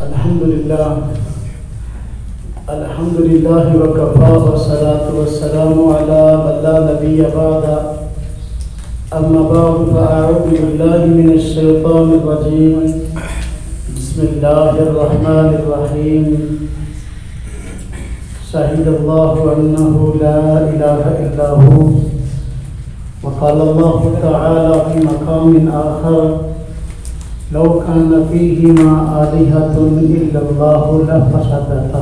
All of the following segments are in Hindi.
अल्हम्दुलिल्लाह वकफ़ा वस्सलातु वस्सलामु अला मन ला नबिय्य बअदा अम्मा बअद फ़अऊज़ु बिल्लाहि मिनश शैतानिर रजीम बिस्मिल्लाहिर रहमानिर रहीम शहीदल्लाहु अन्नहु ला इलाहा इल्ला हु व क़ाला अल्लाहु तआला फ़ी मक़ामिन आख़र लौ कान फ़ीहिमा आलिहतुन इल्लल्लाहु लफ़सदता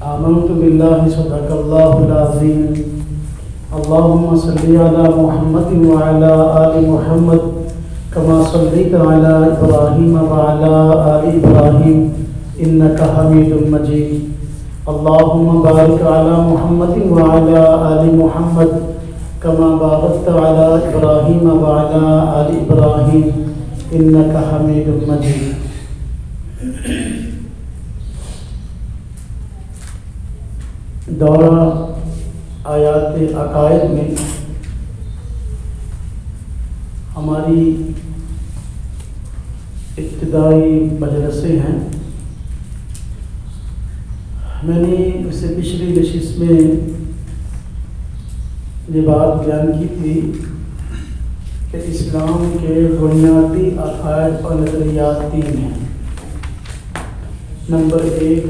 आमनतु बिल्लाहि सदक़ल्लाहुल अज़ीम अल्लाहुम्मा सल्लि अला मुहम्मदिन व अला आलि मुहम्मद कमा सल्लैता अला इब्राहीम व अला आलि इब्राहीम इन्नका हमीदुम मजीद अल्लाहुम्मा बारिक अला मुहम्मदिन व अला आलि मुहम्मद कमा बारकता अला इब्राहीम व अला आलि इब्राहीम इन्नका हमीदुम मजीद। दौरा आयात अकायद में हमारी इब्तिदाई मजलिसें हैं। मैंने इससे पिछली नशिस्त में ये बात बयान की थी कि इस्लाम के बुनियादी अकायद और नज़रियात तीन हैं। नंबर 1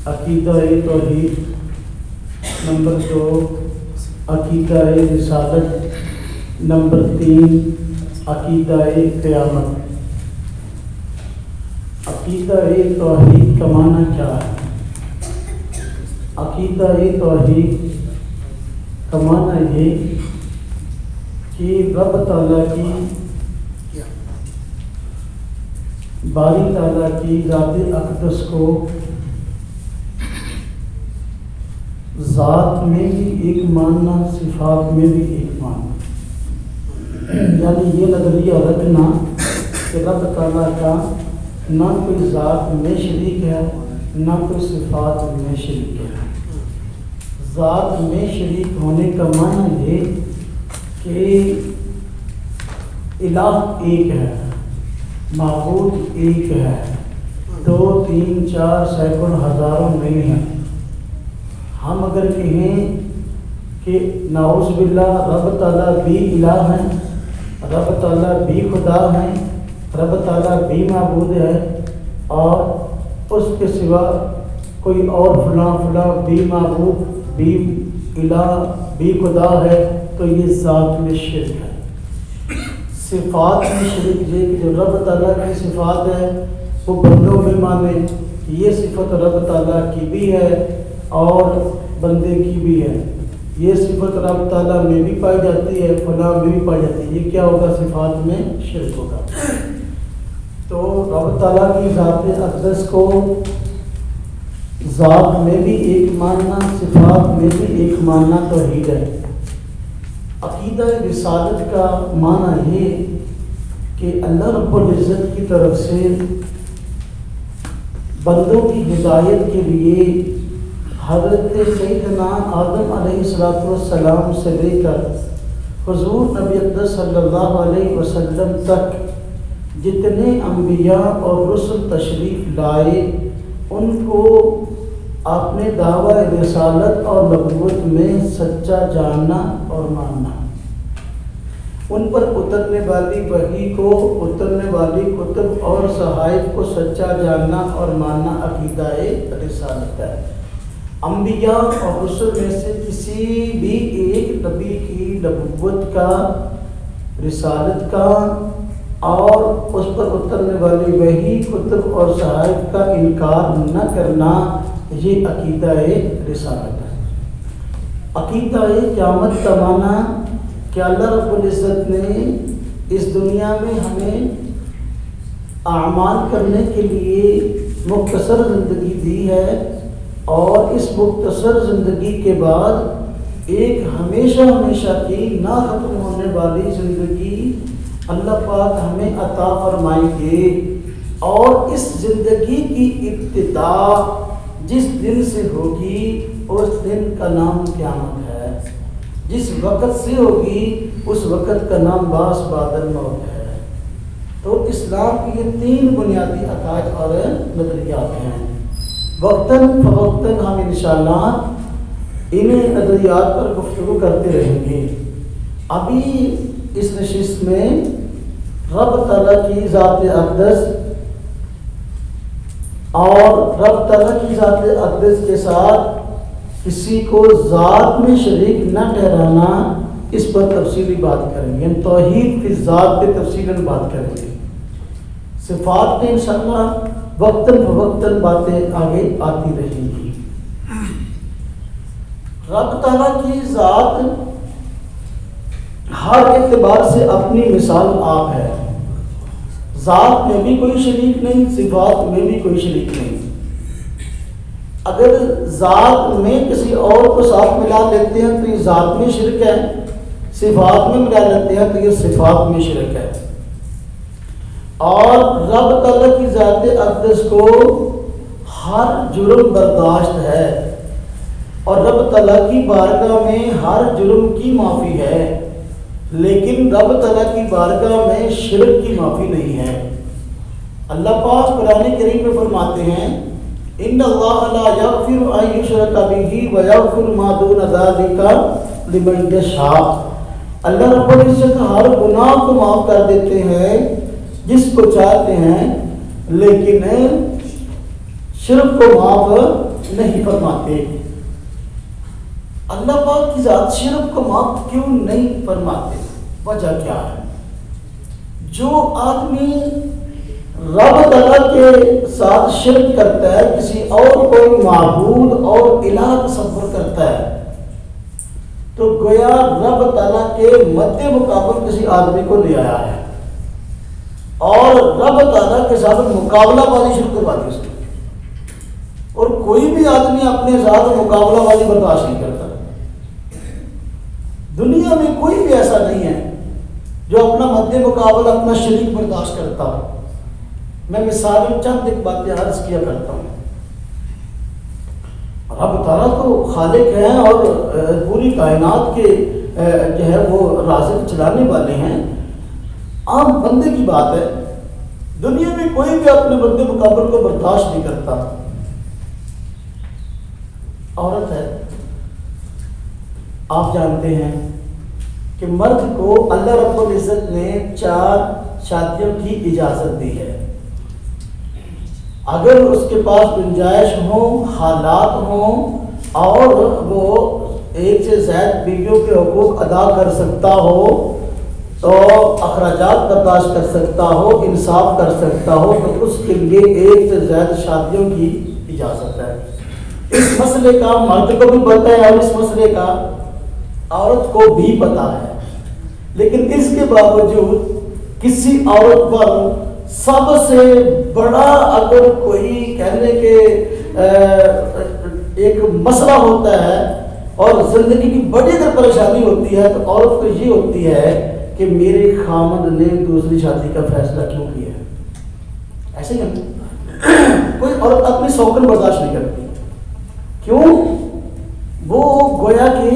अक़ीदा-ए-तौहीद, नंबर 2 अक़ीदा-ए-रिसालत, नंबर 3 अक़ीदा-ए-क़यामत। अक़ीदा-ए-तौहीद का माना क्या है? अक़ीदा-ए-तौहीद का माना ये कि रब ताला की बारी ताला की ज़ात अक़दस को ज़ात में भी एक मानना, सिफ़ात में भी एक मानना। यानी ये नज़रिया रखना कि रब ताला का ना कोई ज़ात में शरीक है, ना कोई सिफ़ात में शरीक है। ज़ात में शरीक होने का माना ये कि इलाह एक है, माबूद एक है, 2 3 4 सैकड़ों हज़ारों नहीं है। हम अगर कहें कि नाउज़ बिल्लाह रब ताला भी इलाह हैं, रब ताला भी खुदा हैं, रब ताला भी माबूद है और उसके सिवा कोई और फलां भी माबूद भी इलाह भी खुदा है, तो ये ज़ात में शिर्क है। सिफ़ात में शिर्क ये कि जो रब ताला की सिफ़ात है वो बंदों में माने, ये सिफ़त रब ताला की भी है और बंदे की भी है। ये सिफ़त रब ताला में भी पाई जाती है, फलां में भी पाई जाती है। ये क्या होगा? सिफ़ात में शिर्क होगा। तो रब ताला की ज़ात अक़दस को ज़ात में भी एक मानना, सिफ़ात में भी एक मानना तौहीद है। अक़ीदा रिसालत का माना ये कि अल्लाह रब्बुल इज़्ज़त की तरफ से बंदों की हिदायत के लिए हज़रत सैयदना आदम अलैहिस्सलाम से लेकर हुज़ूर नबी अक़दस सल्लल्लाहु अलैहि वसल्लम तक जितने अम्बिया और रुsul तशरीफ़ लाए, उनको आपने दावा रिसालत और नबूवत में सच्चा जानना और मानना, उन पर उतरने वाली वही को, उतरने वाली कुतुब और सहाइफ को सच्चा जानना और मानना अक़ीदा-ए-रिसालत है। अम्बिया और रुsul में से किसी भी एक नबी की नबूवत का, रिसालत का और उस पर उतरने वाली वही कुतुब और सहाइफ का इनकार न करना, ये अक़ीदा-ए-रिसालत है। अक़ीदा-ए-क़यामत का माना कि अल्लाह रब्बुल इज़्ज़त ने इस दुनिया में हमें आमाल करने के लिए मुख्तसर ज़िंदगी दी है और इस मुख्तसर ज़िंदगी के बाद एक हमेशा हमेशा की ना ख़त्म होने वाली ज़िंदगी अल्लाह पाक हमें अता फरमाएंगे। और इस ज़िंदगी की इब्तिदा जिस दिन से होगी उस दिन का नाम क़यामत है। जिस वक़्त से होगी उस वक़्त का नाम बास बादल मौत है। तो तो इस्लाम की ये 3 बुनियादी अकायद और नज़रियात हैं। वक्तन फवक्तन हम इंशाअल्लाह इन्हें नज़रियात पर गुफ्तगू करते रहेंगे। अभी इस नशिस्त में रब तआला की ज़ात अक़दस और रब तआला की ज़ात अक़दस के साथ किसी को ज़ात में शरीक न ठहराना, इस पर तफसीली बात करेंगे। हम तौहीद की ज़ात पे तफसीलन बात करेंगे। सिफ़ात में इंशाअल्लाह वक्तन फवक्तन बातें आगे आती रहेंगी। रब तआला की ज़ात हर एतबार से अपनी मिसाल आप है। ज़ात में भी कोई शरीक नहीं, सिफ़ात में भी कोई शरीक नहीं। अगर ज़ात में किसी और को साथ मिला लेते हैं तो ये ज़ात में शिरक है, सिफ़ात में मिला लेते हैं तो ये सिफ़ात में शिरक है। और रब तआला की ज़ात अक़दस को हर जुर्म बर्दाश्त है और रब तआला की बारगाह में हर जुर्म की माफ़ी है, लेकिन रब तआला की बारगाह में शिरक की माफ़ी नहीं है। अल्लाह पाक कुरान करीम में फरमाते हैं, इन्नल्लाह ला यग़फ़िरु अन युशरका बिही व यग़फ़िरु मा दून ज़ालिका लिमन यशा। अल्लाह रब्बुल इज़्ज़त हर गुनाह को माफ़ कर देते हैं जिसको चाहते हैं, लेकिन शिरक को माफ़ नहीं फरमाते। अल्लाह पाक की ज़ात शिरक को माफ़ क्यों नहीं फरमाते? वजह क्या है? जो आदमी रब तआला के साथ शिरक करता है, किसी और कोई माबूद और इलाह तसव्वुर करता है, तो गोया रब तआला के मद्दे मुकाबल किसी आदमी को ले आया है और रब तआला के साथ मुकाबलाबाजी शुरू करवा दी उसने। और कोई भी आदमी अपने साथ मुकाबलाबाजी बर्दाश्त नहीं करता। दुनिया में कोई भी ऐसा नहीं है जो अपना मद्दे मुकाबला, अपना शरीक बर्दाश्त करता हो। मैं मिसाल में चंद एक बातें अर्ज किया करता हूँ। रब तआला तो खालिक हैं और पूरी कायनात के जो है वो राज़िक चलाने वाले हैं। आम बंदे की बात है, दुनिया में कोई भी अपने मद्दे मुकाबले को बर्दाश्त नहीं करता। औरत है, आप जानते हैं कि मर्द को अल्लाह रब्बुल इज़्ज़त ने 4 शादियों की इजाज़त दी है। अगर उसके पास गुंजाइश हो, हालात हो और वो एक से ज़्यादा बीवियों के हुकूक अदा कर सकता हो, तो अखराजात बर्दाश्त कर सकता हो, इंसाफ कर सकता हो, तो उसके लिए एक से ज़्यादा शादियों की इजाज़त है। इस मसले का मर्द को भी पता है और इस मसले का औरत को भी पता है, लेकिन इसके बावजूद किसी औरत पर सबसे बड़ा अगर कोई कहने के एक मसला होता है और जिंदगी की बड़ी अगर परेशानी होती है, तो औरत को ये होती है कि मेरे खामद ने दूसरी शादी का फैसला क्यों किया है। ऐसे नहीं, कोई औरत अपनी शौकन बर्दाश्त नहीं करती। क्यों? वो गोया कि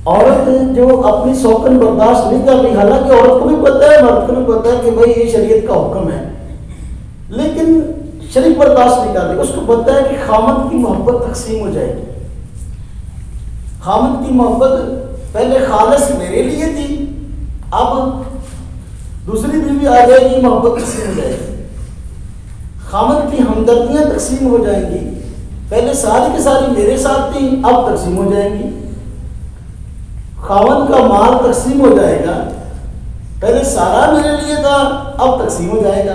औरत जो अपनी शौकन बर्दाश्त नहीं कर रही, हालांकि औरत को भी पता है, मर्द को भी पता है कि भाई ये शरीयत का हुक्म है, लेकिन शरीक बर्दाश्त नहीं कर रही। उसको पता है कि खामद की मोहब्बत तकसीम हो जाएगी। खामद की मोहब्बत पहले खालिस मेरे लिए थी, अब दूसरी बीवी आ जाएगी, मोहब्बत तकसीम हो जाएगी। खामद की हमदर्दियां तकसीम हो जाएंगी, पहले सारी की सारी मेरे साथ थी, अब तकसीम हो जाएंगी। खामद का माल तकसीम हो जाएगा, पहले सारा मेरे लिए था, अब तकसीम हो जाएगा।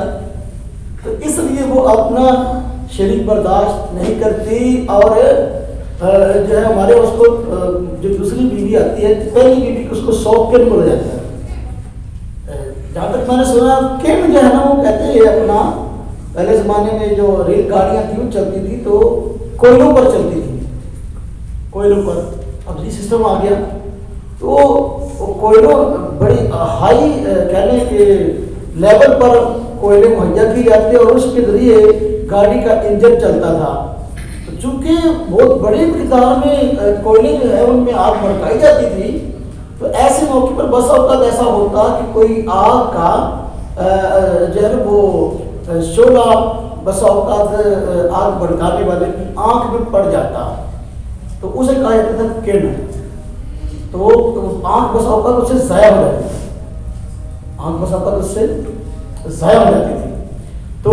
तो इसलिए वो अपना शरीक बर्दाश्त नहीं करती और जो है हमारे उसको जो दूसरी बीवी आती है, पहली बीवी को उसको शौक के बोला जाता है। जहाँ तक मैंने सुना किन जो है ना, वो कहते हैं अपना पहले ज़माने में जो रेलगाड़ियाँ थी वो चलती थी तो कोयलों पर चलती थी, कोयलों पर। अब जी सिस्टम आ गया तो कोयलों बड़ी हाई कहने के लेवल पर कोयले मुहैया की जाते और उसके जरिए गाड़ी का इंजन चलता था। तो चूंकि बहुत बड़ी मिकदार में कोयले जो है उनमें आग भड़काई जाती थी, तो ऐसे मौके पर बस औकात ऐसा होता कि कोई आग का जो है वो शोला बस औकात आग भड़काने वाले की आंख में पड़ जाता तो उसे कहा जाता था किरण। तो आंख बस औकात उससे ज़ाया हो जाती थी, आंख बस औकात उससे ज़ाया हो जाती थी। तो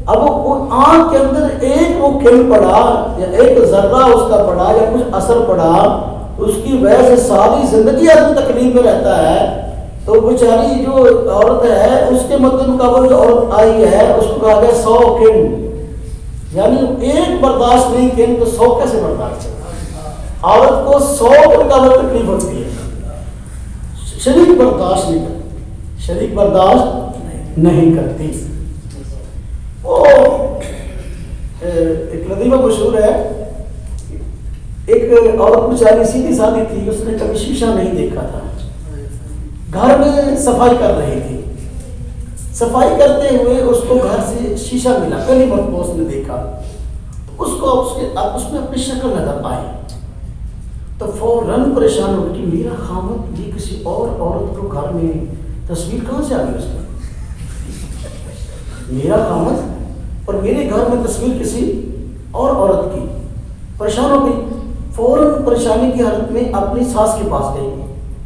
अब वो आंख के अंदर एक वो किरण पड़ा या एक जर्रा उसका पड़ा या कुछ असर पड़ा, उसकी वजह से सारी जिंदगी आदमी तकलीफ में रहता है। तो बेचारी जो औरत है उसके मद्दे मुकाबले जो औरत आई है उसको कहा गया 100 किरण, यानी एक बर्दाश्त नहीं किरण तो 100 कैसे बर्दाश्त है। औरत को 100 के मुकाबले तकलीफ होती है, शरीक बर्दाश्त नहीं करती, शरीक बर्दाश्त नहीं करती। वो एक लतीफ़ा मशहूर है, एक औरत बेचारी सीधी सादी थी, उसने कभी शीशा नहीं देखा था, घर में सफाई कर रही थी, सफाई करते हुए उसको घर से शीशा मिला, पहली मरतबा उसने देखा तो उसको उसमें अपनी शक्ल नजर आई तो फौरन परेशान हो गई कि मेरा खामद ये किसी और औरत को घर में तस्वीर कहाँ से आ गई उसकी, मेरा खामद और मेरे घर में तस्वीर किसी और औरत की। परेशान हो गई, फौरन परेशानी की हालत में अपनी सास के पास गई,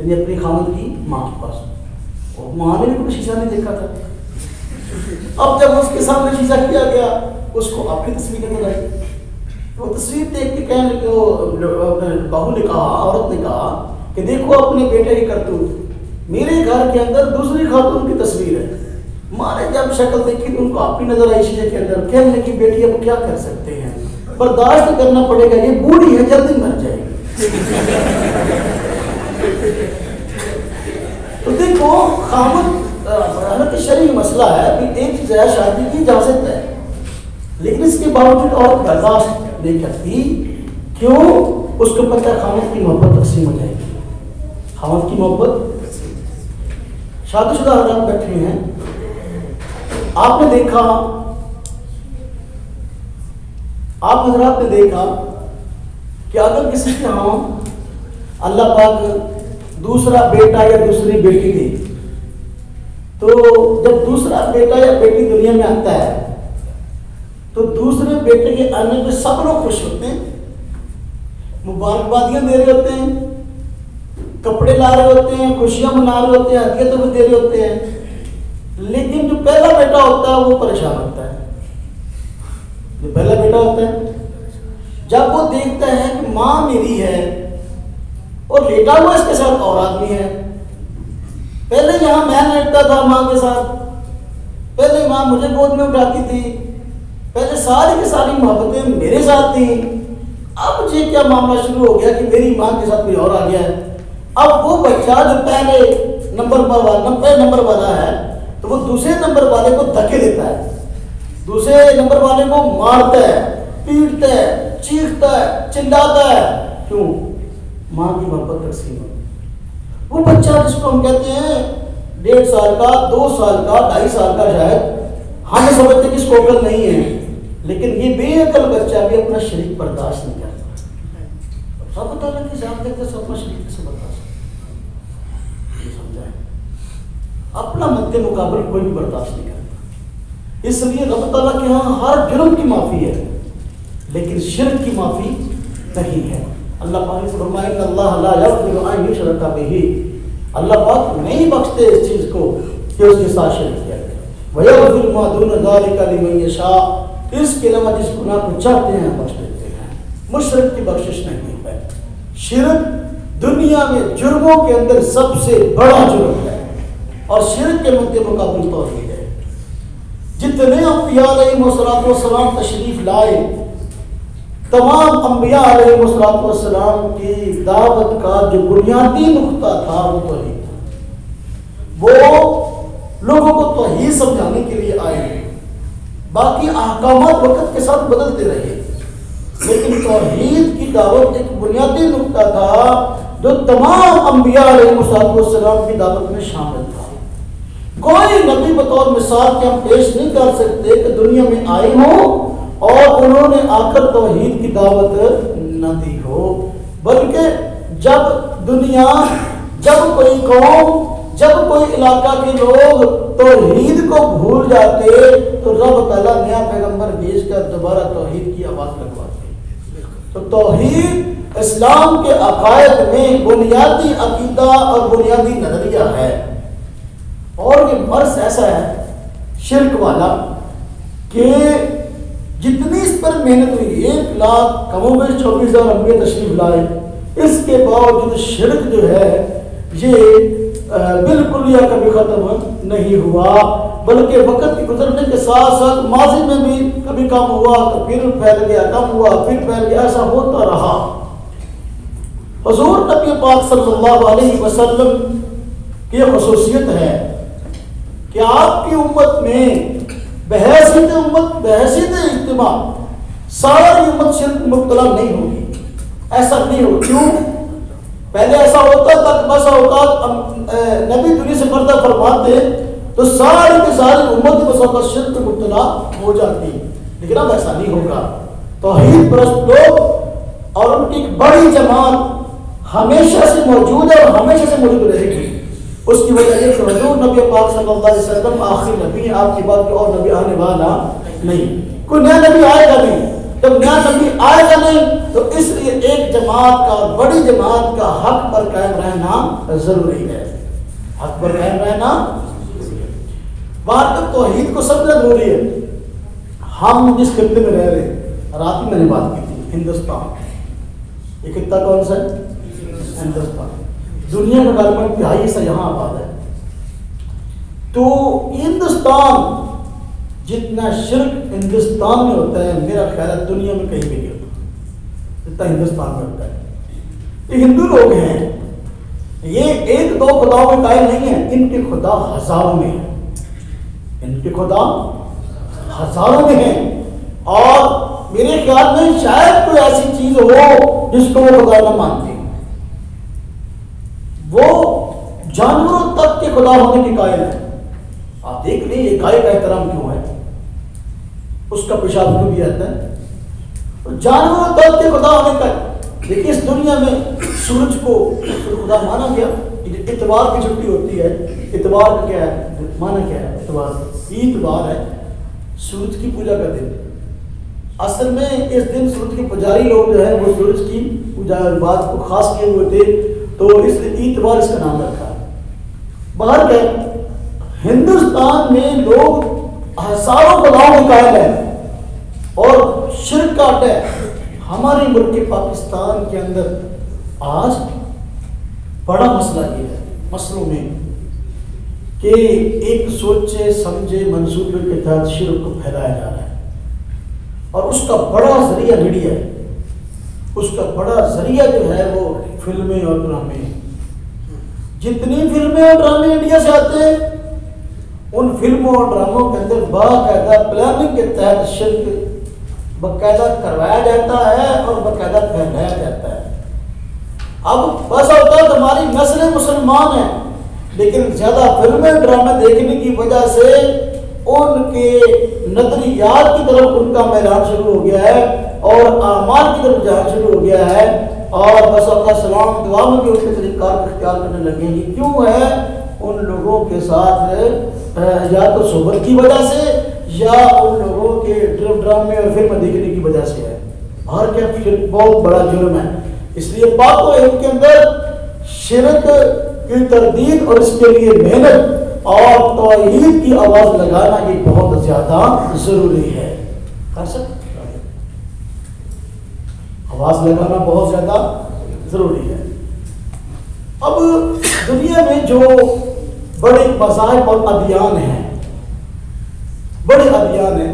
यानी अपनी खामद की माँ के पास। और माँ ने भी कोई शीशा नहीं देखा था। अब जब उसके सामने शीशा किया गया उसको अपनी तस्वीर नजर आई। वो तस्वीर देख के कहने लगे, बहू ने कहा, औरत ने कहा कि देखो अपने बेटे की करतूत, मेरे घर के अंदर दूसरी खातून की तस्वीर है। माँ ने जब शक्ल देखी तो उनको अपनी नजर आई शीशे के अंदर। कहने लगी बेटी अब क्या कर सकते हैं, बर्दाश्त करना पड़ेगा, ये बूढ़ी है जल्दी मर जाएगी। तो देखो खामद हालांकि शरीर मसला है कि एक चीज है शादी की इजाजत है, लेकिन इसके बावजूद औरत बर्दाश्त नहीं करती। क्यों? उसको पता है खामद की मोहब्बत तकसीम हो जाएगी, खामद की मोहब्बत। शादीशुदा हजरात बैठे हैं, आपने देखा, आप हजरात ने देखा कि अगर किसी के यहाँ अल्लाह पाक दूसरा बेटा या दूसरी बेटी दे, तो जब दूसरा बेटा या बेटी दुनिया में आता है तो दूसरे बेटे के आने पे सब लोग खुश होते हैं, मुबारकबादियां दे रहे होते हैं, कपड़े ला रहे होते हैं, खुशियां मना रहे होते हैं, हदियत भी दे रहे होते हैं। लेकिन जो पहला बेटा होता है वो परेशान होता है। जो पहला बेटा होता है जब वो देखता है कि माँ मेरी है और लेटा हुआ इसके साथ और आदमी है, पहले यहाँ मैं लेटता था माँ के साथ, पहले माँ मुझे गोद में उठाती थी, पहले सारी की सारी मोहब्बतें मेरे साथ थी, अब ये क्या मामला शुरू हो गया कि मेरी माँ के साथ कोई और आ गया है। अब वो बच्चा जो पहले नंबर वाला है तो वो दूसरे नंबर वाले को धक्के देता है, दूसरे नंबर वाले को मारता है, पीटता है, चीखता है, चिल्लाता है। क्यों? माँ की मोहब्बत तकसीम हो। वो बच्चा जिसको हम कहते हैं 1.5 साल का, 2 साल का, 2.5 साल का, शायद हम समझते कि इसको अकल नहीं है, लेकिन ये बेअकल बच्चा भी अपना शरीक बर्दाश्त नहीं करता। सब बता की जान देखते सब अपना शरीक कैसे बर्दाश्त समझाए, अपना मद्दे मुकाबले कोई भी बर्दाश्त नहीं करता। इसलिए रब तआला के यहाँ हर जुर्म की माफ़ी है, लेकिन शिर्क की माफ़ी नहीं है। अल्लाह पाक ने फरमाया अल्लाह ला यग़फ़िरु अन युशरका बिही, अल्लाह पाक नहीं बख्शते इस चीज़ को कि उसके साथ शिर्क किया गया। व यग़फ़िरु मा दून ज़ालिका लिमन यशा, इसके अलावा जिस गुनाह को चाहते हैं बख्श देते हैं। मुशरिक की बख्शिश नहीं है। शिर्क दुनिया में जुर्मों के अंदर सबसे बड़ा जुर्म है और शिर्क के मद्दे मुकाबले तौहीद है। जितने अंबिया अलैहिस्सलाम तशरीफ लाए, तमाम अंबिया अलैहिस्सलाम की दावत का जो बुनियादी नुक्ता था वो तौहीद था। वो लोगों को तौहीद समझाने के लिए आए, बाकी अहकामात वक्त के साथ बदलते रहे, लेकिन तौहीद की दावत एक बुनियादी नुक्ता था जो तमाम अंबिया अलैहिस्सलाम की दावत में शामिल था। कोई नबी बतौर मिसाल के हम पेश नहीं कर सकते कि दुनिया में आए हों और उन्होंने आकर तौहीद की दावत न दी हो, बल्कि जब कोई कौम जब कोई इलाका के लोग तौहीद को भूल जाते तो रब ताला नया पैगंबर भेजकर दोबारा तौहीद की आवाज लगवाते। तो तौहीद इस्लाम के अकायद में बुनियादी अकीदा और बुनियादी नजरिया है। और ये मर्ज ऐसा है शिर्क वाला कि जितनी इस पर मेहनत हुई, 1 लाख कमोबेश 24,000 अम्बिया तशरीफ लाए, इसके बावजूद शिर्क जो है ये बिल्कुल या कभी खत्म नहीं हुआ, बल्कि वक्त के गुजरने के साथ साथ माजी में भी कभी कम हुआ तो फिर फैल गया, कम हुआ फिर फैल गया, ऐसा होता रहा। हुजूर नबी पाक सल्लल्लाहु अलैहि वसल्लम की खुसूसियत है कि आपकी उम्मत में बहैसियत उम्मत, बहैसियत इज्तिमा सारी उम्मत शिर्क मुब्तला नहीं होगी। ऐसा नहीं हो। क्यों? पहले ऐसा होता था कि बस औकात नबी दुनिया से पर्दा फरमाते तो सारी की सारी उम्मत बस औकात शिर्क में मुब्तला हो जाती, लेकिन अब ऐसा नहीं होगा। तौहीद परस्त लोग और उनकी एक बड़ी जमात हमेशा से मौजूद है और हमेशा से मौजूद रहेगी। उसकी वजह यह कि हुजूर नबी पाक सल्लल्लाहु अलैहि वसल्लम आखिरी नबी है, आपके बाद कोई और नबी आने वाला नहीं, कोई नया नबी आएगा नहीं। जब नया नबी आएगा नहीं तो इसलिए एक जमात का, बड़ी जमात का हक पर कायम रहना जरूरी है। हक पर कायम रहना बात तक तौहीद को समझना जरूरी है। हम जिस खित्ते में रह रहे, रात में मैंने बात की थी, हिंदुस्तान, ये खित्ता कौन सा है? हिंदुस्तान। दुनिया का गलबन तिहाई हिस्सा यहाँ आबाद है। तो हिंदुस्तान जितना शिर्क हिंदुस्तान में होता है, मेरा ख्याल है दुनिया में कहीं भी नहीं होता जितना हिंदुस्तान में होता है। ये हिंदू लोग हैं, ये 1-2 खुदाओं में कायल नहीं है, इनके खुदा हजारों में है, इनके खुदा हजारों में है। और मेरे ख्याल में शायद कोई ऐसी चीज हो जिसको वो खुदा न मानते, वो जानवरों तक के खुदा होने के कायल है। आप देख लीजिए ये गाय का एहतराम क्यों है, उसका पेशाब क्यों भी आता है, तो जानवरों तक के खुदा होने का। देखिए इस दुनिया में सूरज को खुदा माना गया। इतवार की छुट्टी होती है, इतवार का क्या है, माना क्या है, इतवार है सूरज की पूजा का दिन। असल में इस दिन सूरज के पुजारी लोग जो है वो सूरज की पूजा बात को खास किए हुए थे, तो इसलिए इतवार इसका नाम रखा है। बाहर क्या, हिंदुस्तान में लोग हजारों खुदाओं के कायल हैं और शिर्क का अटैक हमारे मुल्क के पाकिस्तान के अंदर आज बड़ा मसला ये है मसलों में कि एक सोचे समझे मंसूबे के तहत शिर्क को फैलाया जा रहा है और उसका बड़ा जरिया मीडिया है। उसका बड़ा जरिया जो है वो फिल्में और ड्रामे। जितनी फिल्में और ड्रामे इंडिया से आते हैं उन फिल्मों और ड्रामों के अंदर बाकायदा प्लानिंग के तहत शिर्क बाकायदा करवाया जाता है और बाकायदा फैलाया जाता है। अब बस होता है हमारी नस्लें मुसलमान हैं, लेकिन ज्यादा फिल्में ड्रामे देखने की वजह से उनके नजरियात की तरफ उनका मैदान शुरू हो गया है और आमाल की तरफ जाना शुरू हो गया है और बस अपना सलाम दुआ में भी उनके तरीक़ार इख्तियार करने लगेंगे। क्यों है? उन लोगों के साथ या तो सोबत की वजह से या उन लोगों के ड्रामे और फिल्म देखने की वजह से है। और क्या शिर्क बहुत बड़ा जुर्म है, इसलिए पाक व हिंद के अंदर शिर्क की तरदीद और इसके लिए मेहनत और तौहीद की आवाज लगाना ये बहुत ज्यादा जरूरी है। कर सकते आवाज लगाना बहुत ज्यादा जरूरी है। अब दुनिया में जो बड़े मज़ाहिब और अदियान हैं, बड़े अदियान हैं,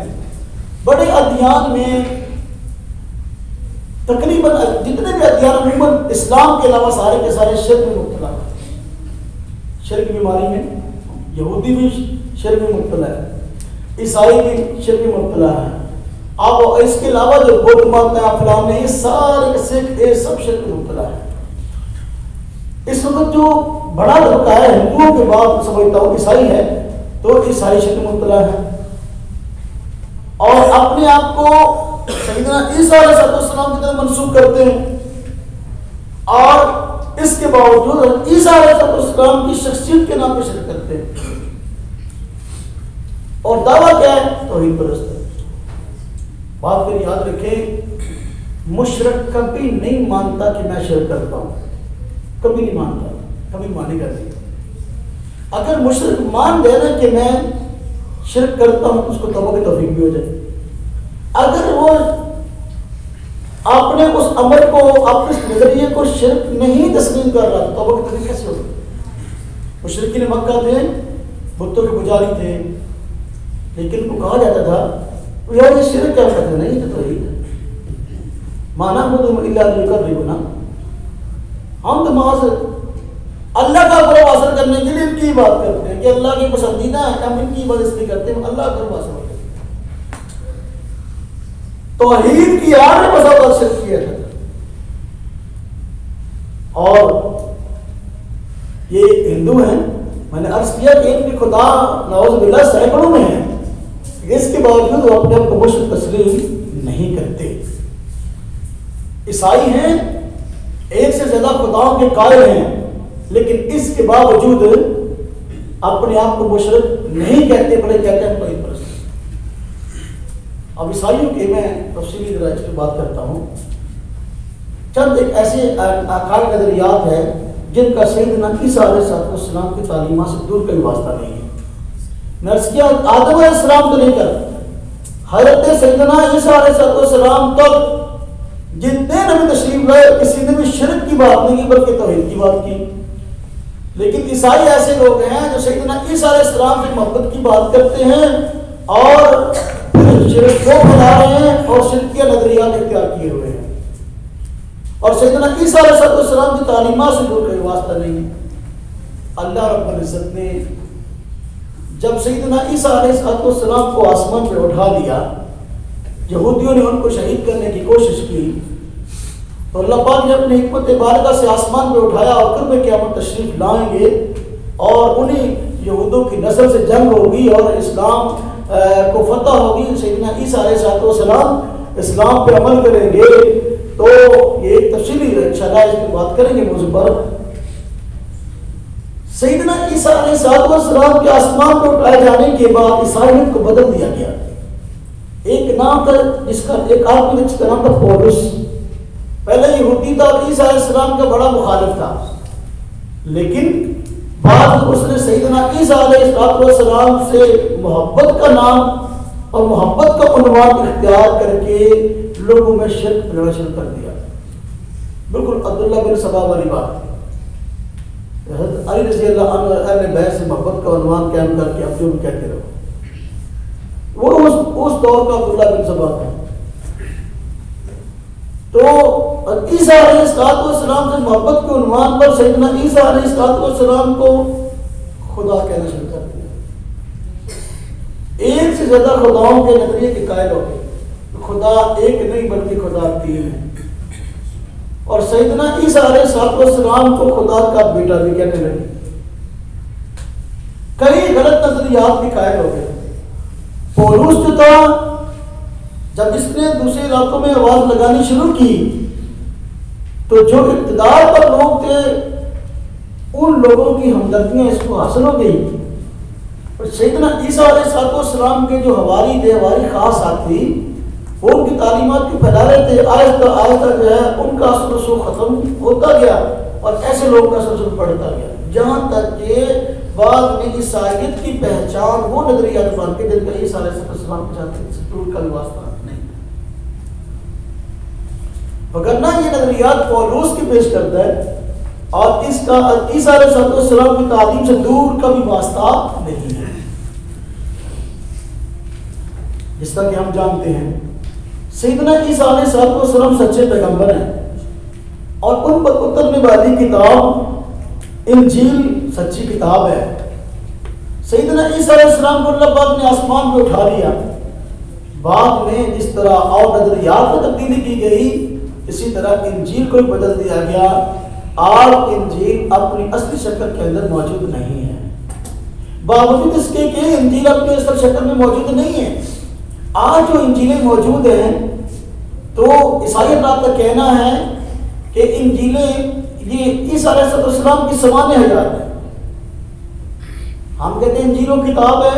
बड़े अदियान में तकरीबन जितने भी अदियान अमूमन इस्लाम के अलावा सारे के सारे शिर्क में मुब्तला है। शिर्क बीमारी में यहूदी भी शिर्क में मुब्तला है, ईसाई भी शिर्क में मुब्तला है। अब इसके अलावा जो बुद्ध मत है फलाने ये सारे के सिख ये सब शिर्क में मुब्तला है। इस वक्त जो बड़ा तबका है हिंदुओं के बाद समझता हूँ ईसाई है, तो ईसाई शिर्क में मुब्तला है और अपने आप को सैयदना ईसा अलैहिस्सलाम की तरह मंसूब करते हैं। और इसके बावजूद ईसा अलैहिस्सलाम की शख्सियत के नाम पे शिरक करते हैं और दावा क्या है? तौहीद परस्त है। बात को याद रखें, मुशरिक कभी नहीं मानता कि मैं शिरक करता हूं, कभी नहीं मानता, कभी मानेगा नहीं। अगर मुशरिक मान दे ना कि मैं शिरक करता हूं तो उसको तौबा की तौफीक भी हो जाए। अगर वो आपने उस अमल को, अपने नजरिए को शिरक नहीं तस्लीम कर रहा, तो तौबा की तौफीक कैसे होगी? मुशरिकीन मक्का थे, बुतों के पुजारी थे, लेकिन उनको कहा जाता था यार ये शिरक क्या करते? नहीं तो तौहीद माना मुदुम इल्ला लियुकर्रिबुना, हम तो महज अल्लाह का क़ुर्ब हासिल करने के लिए इनकी बात करते हैं कि अल्लाह की पसंदीदा है, हम इनकी इबादत इसलिए करते हैं, अल्लाह का क़ुर्ब हासिल करते हैं। तौहीद की यार ने बसा शिरक किया था। और ये हिंदू हैं, मैंने अर्ज किया कि इनके खुदा नौज़ बिल्लाह सैकड़ों में है, इसके बावजूद वो अपने आप को मुशरिक तस्लीम नहीं करते। ईसाई हैं, एक से ज्यादा खुदाओं के कायल हैं, लेकिन इसके बावजूद अपने आप को मुशरिक नहीं कहते, बड़े कहते हैं तौहीद परस्त। अब ईसाइयों के मैं तफसीली जरा इस पर बात करता हूँ। चंद एक ऐसे अकाल नजरियात है जिनका सैयदना ईसा अलैहिस्सलाम की तालीमात से दूर कोई वास्ता नहीं है। नर्सिया आदम अलैहिस्सलाम से लेकर हज़रत सैयदना ईसा अलैहिस्सलाम तक जितने नबी तशरीफ लाए, किसी ने भी शिरक की बात नहीं की बल्कि तौहीद की बात की। लेकिन ईसाई ऐसे लोग हैं जो सैयदना ईसा अलैहिस्सलाम से मोहब्बत की बात करते हैं और फिर शिरक को फैला रहे हैं और शिरकिया नजरियात इख्तियार किए हुए हैं। और सैयदना ईसा अलैहिस्सलाम की तालीमात से दूर कोई वास्ता नहीं है। अल्लाह रब्बुल इज्जत ने जब सैयदना ईसा अलैहिस्सलाम को आसमान पे उठा लिया, यहूदियों ने उनको शहीद करने की कोशिश की, तो अल्लाह पाक ने अपनी हिकमत बारका से आसमान पे उठाया और फिर में क़यामत तशरीफ लाएंगे और उन्हीं यहूदियों की नस्ल से जंग होगी और इस्लाम को फतह होगी। सैयदना ईसा अलैहिस्सलाम इस्लाम पे अमल करेंगे। तो ये तफसीली इंशाअल्लाह इस पर बात करेंगे मौजू पर। सैयदना ईसा अलैहिस्सलाम के आसमान पर उठाए जाने के बाद ईसाइयत को बदल दिया गया। एक नाम था जिसका एक आदमी जिसका नाम था पौलुस, पहले यहूदी था और ईसा अलैहिस्सलाम का बड़ा मुखालिफ था, लेकिन बाद में उसने सैयदना ईसा अलैहिस्सलाम से मोहब्बत का नाम और मोहब्बत का उन्वान इख्तियार करके लोगों में शिरक फैलाना शुरू कर दिया। बिल्कुल अब्दुल्लाह बिन सबा वाली बात। हज़रत अली रज़ी अल्लाह अन्हु अहले बैत से मोहब्बत का उन्वान कायम करके अब जो भी कहते रहो, वो उस दौर का अब्दुल्लाह बिन सबा था। तो ईसा अलैहिस्सलाम से मोहब्बत के उन्वान पर सैयदना ईसा अलैहिस्सलाम को खुदा कहना शुरू कर दिया। एक से ज्यादा खुदाओं के नजरिए के कायल हो गए, खुदा एक नहीं बल्कि खुदा तीन है। और सैयदना ईसा अलैहिस्सलाम को खुदा का बेटा भी कहने लगे। कई गलत नजरियात के कायल हो गए। पौलुस जो था, जब इसने दूसरे इलाकों में आवाज लगानी शुरू की तो जो इक़्तिदार पर लोग थे उन लोगों की हमदर्दियां इसको हासिल हो गई। और सैयदना ईसा अलैहिस्सलाम के जो हवारी थे, हवारी खास साथी, वो उनकी तालीमात को फैला रहे थे। आहिस्ता आहिस्ता जो है उनका असर रसूख खत्म होता गया और ऐसे लोगों का असर बढ़ता गया, जहां तक कि बाद में ईसाईयत की पहचान वो नजरियात बन के जिनका ईसा अलैहिस्सलाम के साथ दूर का वास्ता नहीं। वरना ये नजरियात पौलुस की पेश करता है और इसका ईसा अलैहिस्सलाम की तालीम से दूर का भी वास्ता नहीं है। जिस तरह कि हम जानते हैं सैयदना ईसा अलैहिस्सलाम सच्चे पैगंबर हैं और उन पर उतरने वाली किताब इंजील सच्ची किताब है। सैयदना ईसा अलैहिस्सलाम को अल्लाह पाक ने आसमान पे उठा लिया। बाद में जिस तरह और नजरियात में तब्दीली की गई, इसी तरह इंजील को भी बदल दिया गया। आज इंजील अपनी असली शक्ल के अंदर मौजूद नहीं है, बावजूद इसके कि इंजील अपनी असली शक्ल में मौजूद नहीं है। आज जो इंजीलें मौजूद हैं तो ईसाईयत का कहना है कि इंजीलें ये ईसा अलैहिस्सलाम की सामान्य हयात है। हम कहते हैं इंजील वो किताब है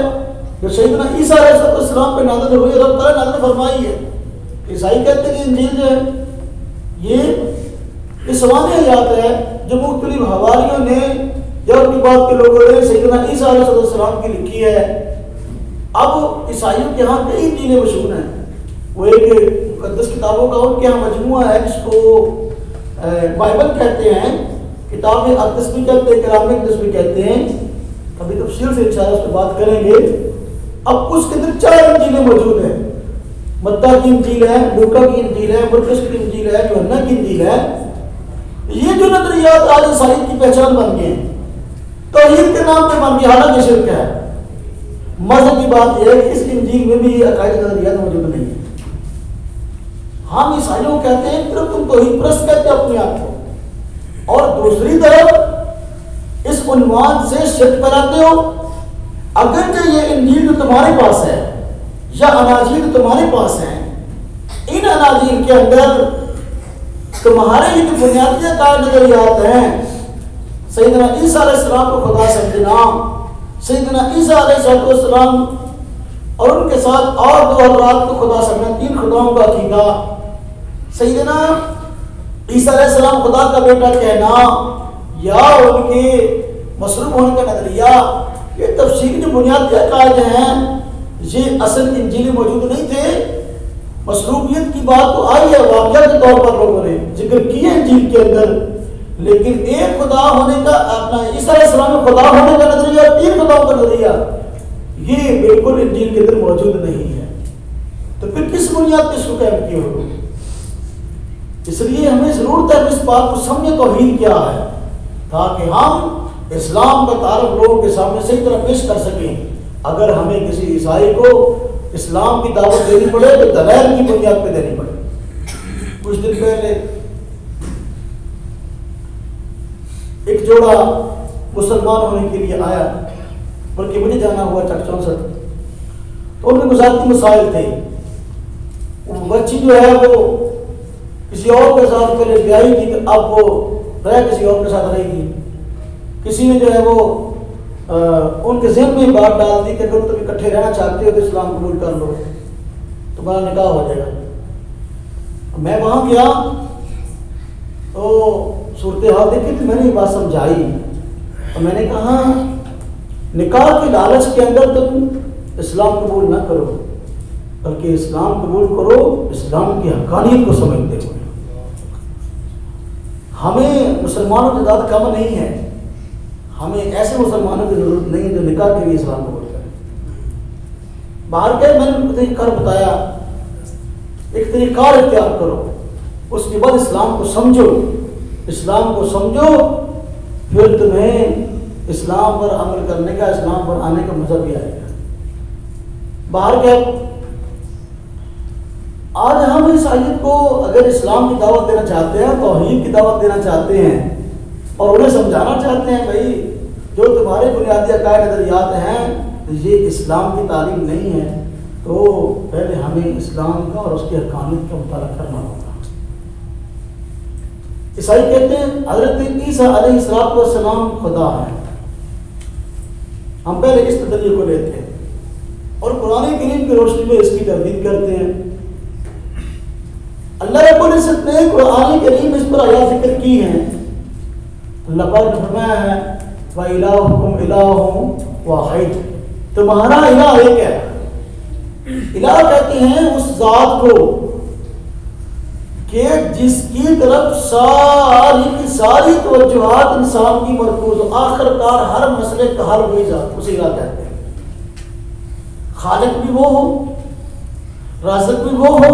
जो सैयदना ईसा अलैहिस्सलाम पे नाज़िल हुई, रब तआला ने नाज़िल फरमाई है। ईसाई कहते हैं कि इंजील जो है ये सामान्य हयात है जो मुख्तलिफ हवारियों ने या उनके बाद के लोगों ने सैयदना ईसा अलैहिस्सलाम की लिखी है। अब ईसाइयों के यहाँ कई इंजीलें मशहूर हैं। वो एक मुक़द्दस किताबों का उनके यहाँ मजमूआ है जिसको बाइबल कहते हैं, किताब अक़दस भी कहते हैं, कलाम अक़दस भी कहते हैं। कभी तफसील से इंशाअल्लाह उस पर बात करेंगे। अब उसके अंदर 4 इंजीलें मौजूद हैं। मत्ता की इंजील है, लूका की इंजील है, मरकुस की इंजील है, यूहन्ना की इंजील है। ये जो नजरियात आज ईसाईयत की पहचान बन गए हैं, तौहीद के नाम पे बन गया, हालांकि शिर्क है। मज़े की बात यह है कि इस इंजील में भी ये अकायद नजरियात मौजूद नहीं है। हम ईसाइयों कहते हैं कि तुम तौहीद परस्त कहते हो अपने आप को, और दूसरी तरफ इस उन्वान से शिर्क कराते हो। अगर जो ये इंजील जो तुम्हारे पास है या अनाजील जो तुम्हारे पास है, इन अनाजील के अंदर तुम्हारे ये जो बुनियादी अकायद नजरियात हैं, सैयदना ईसा अलैहिस्सलाम को खुदा समझना, सैयदना ईसा अलैहिस्सलाम और उनके साथ और 2 हज़रात को खुदा समझना, 3 खुदाओं का अकीदा, सैयदना ईसा अलैहिस्सलाम खुदा का बेटा कहना या उनके मसरूफ होने का नजरिया, ये तफसील जो बुनियादी अकायद हैं, ये असल इंजील में मौजूद नहीं थे। मसरूफियत की बात तो आई है, वाक़या के तौर पर लोगों ने जिक्र किया इंजील के अंदर, लेकिन एक खुदा होने का अपना ईसा अलैहिस्सलाम में खुदा होने का नजरिया, 3 खुदाओं का नजरिया, ये बिल्कुल इंजील के अंदर मौजूद नहीं है। तो फिर किस बुनियाद पर इसको कायम किया होगा? इसलिए हमें जरूरत है इस बात को समझे तौहीद क्या है, ताकि हम इस्लाम का तारुफ लोगों के सामने सही तरह पेश कर सकें। अगर हमें किसी ईसाई को इस्लाम की दावत देनी पड़े तो दलाइल की बुनियाद पे देनी पड़े। कुछ दिन पहले एक जोड़ा मुसलमान होने के लिए आया, बल्कि मुझे जाना हुआ चक 64, तो उनके गुजारती मसाइल थे। वो बच्ची जो है वो किसी और के साथ पहले ब्याही थी, अब वो किसी और के साथ रहेगी। किसी ने जो है वो उनके ज़हन में बात डाल दी कि अगर तुम इकट्ठे रहना चाहते हो तो इस्लाम कबूल कर लो, तुम्हारा निकाह हो जाएगा। मैं वहाँ गया तो सूरत हाल देखी तो मैंने ये बात समझाई, तो मैंने कहा निकाह के लालच के अंदर तुम इस्लाम कबूल ना करो, बल्कि इस्लाम कबूल करो इस्लाम की हक़ानियत को समझते हुए। हमें मुसलमानों की ज़्यादा कम नहीं है, हमें ऐसे मुसलमानों की जरूरत नहीं है जो निकाह के लिए इस्लाम कबूल करें। बाहर गए, मैंने तरीका बताया, एक तरीका इख्तियार करो, उसके बाद इस्लाम को समझो, इस्लाम को समझो, फिर तुम्हें इस्लाम पर अमल करने का, इस्लाम पर आने का मज़ा भी आएगा। बाहर गए, आज हम ईसाईयत को अगर इस्लाम की दावत देना चाहते हैं, तौहीद की दावत देना चाहते हैं और उन्हें समझाना चाहते हैं भाई जो तुम्हारे बुनियादी अकायद नज़रियात हैं तो ये इस्लाम की तालीम नहीं है, तो पहले हमें इस्लाम का और उसकी हक़ानियत का मुताला करना होगा। ईसाई कहते हैं हज़रत ईसा अलैहिस्सलाम खुदा है। हम पहले इस तदल्ली को लेते हैं और कुरान करीम की रोशनी में इसकी तरदीद करते हैं। अल्लाह रब्बुल इज़्ज़त ने कुरान करीम इस पर आयत जिक्र की है। अल्लाह पाक ने फरमाया है व इलाहुकुम इलाहुम वाहिद, तुम्हारा इलाह एक है। इलाह कहते हैं उस जात को कि जिसकी तरफ सारी की सारी तवज्जुहात इंसान की मरकूज, आखिरकार हर मसले का हल वही जात, उसे इलाह कहते हैं। खालिक भी वो हो, राज़िक भी वो हो,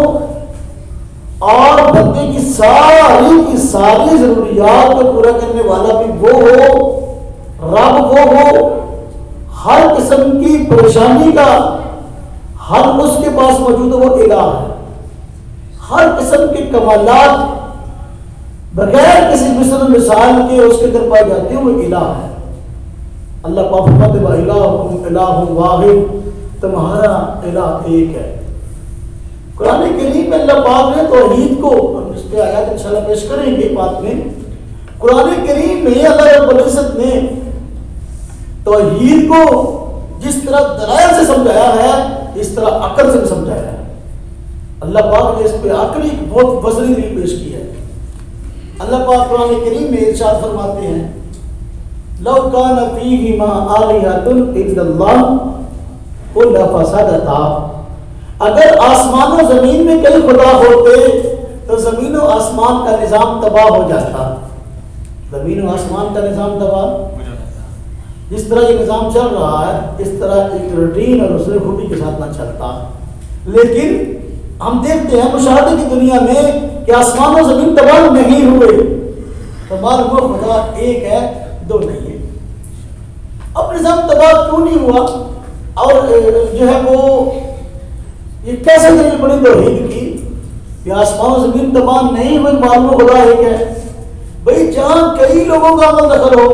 और बंदे की सारी जरूरियात को पूरा करने वाला भी वो हो, रब वो हो। हर किस्म की परेशानी का हल उसके पास मौजूद है, वो इलाह है। हर किस्म के कमालात बगैर किसी मिसाल के उसके अंदर पाए जाते हैं, वो इलाह है। अल्लाह पाक फरमाते हैं इलाहुकुम इलाहुम वाहिद, तुम्हारा इलाह एक है। कुरान करीम में अल्लाह पाक ने तौहीद को, इस पे आयत इंशाल्लाह पेश करेंगे बाद में, कुरान करीम में अल्लाह रब्बुल इज्जत ने तौहीद को जिस तरह दलाइल से समझाया है, इस तरह अकल से समझाया है। अल्लाह पाक ने इस पे आखिरी बहुत वज़नी दलील पेश की है। अल्लाह पाक कुरान करीम में इरशाद फरमाते हैं, लौ कान फीहिमा आलिहतुन इल्लल्लाह कुल फसदता, अगर आसमान और जमीन में कई खुदा होते तो जमीन और आसमान का निजाम तबाह हो जाता। जमीन और आसमान का निजाम तबाह हो जाता। जिस तरह ये निजाम चल रहा है, इस तरह एक रूटीन और उसने खूबी के साथ ना चलता। लेकिन हम देखते हैं मुशाहदे की दुनिया में कि आसमान और जमीन तबाह नहीं हुए, तो मालूम हुआ खुदा एक है, दो नहीं है। अब निजाम तबाह क्यों नहीं हुआ और जो है वो ये कैसे दलील बनी तौहीद की कि आसमान और जमीन तबाह नहीं हुई, मालूम खुदा एक है। भाई जहां कई लोगों का अमल दखल हो,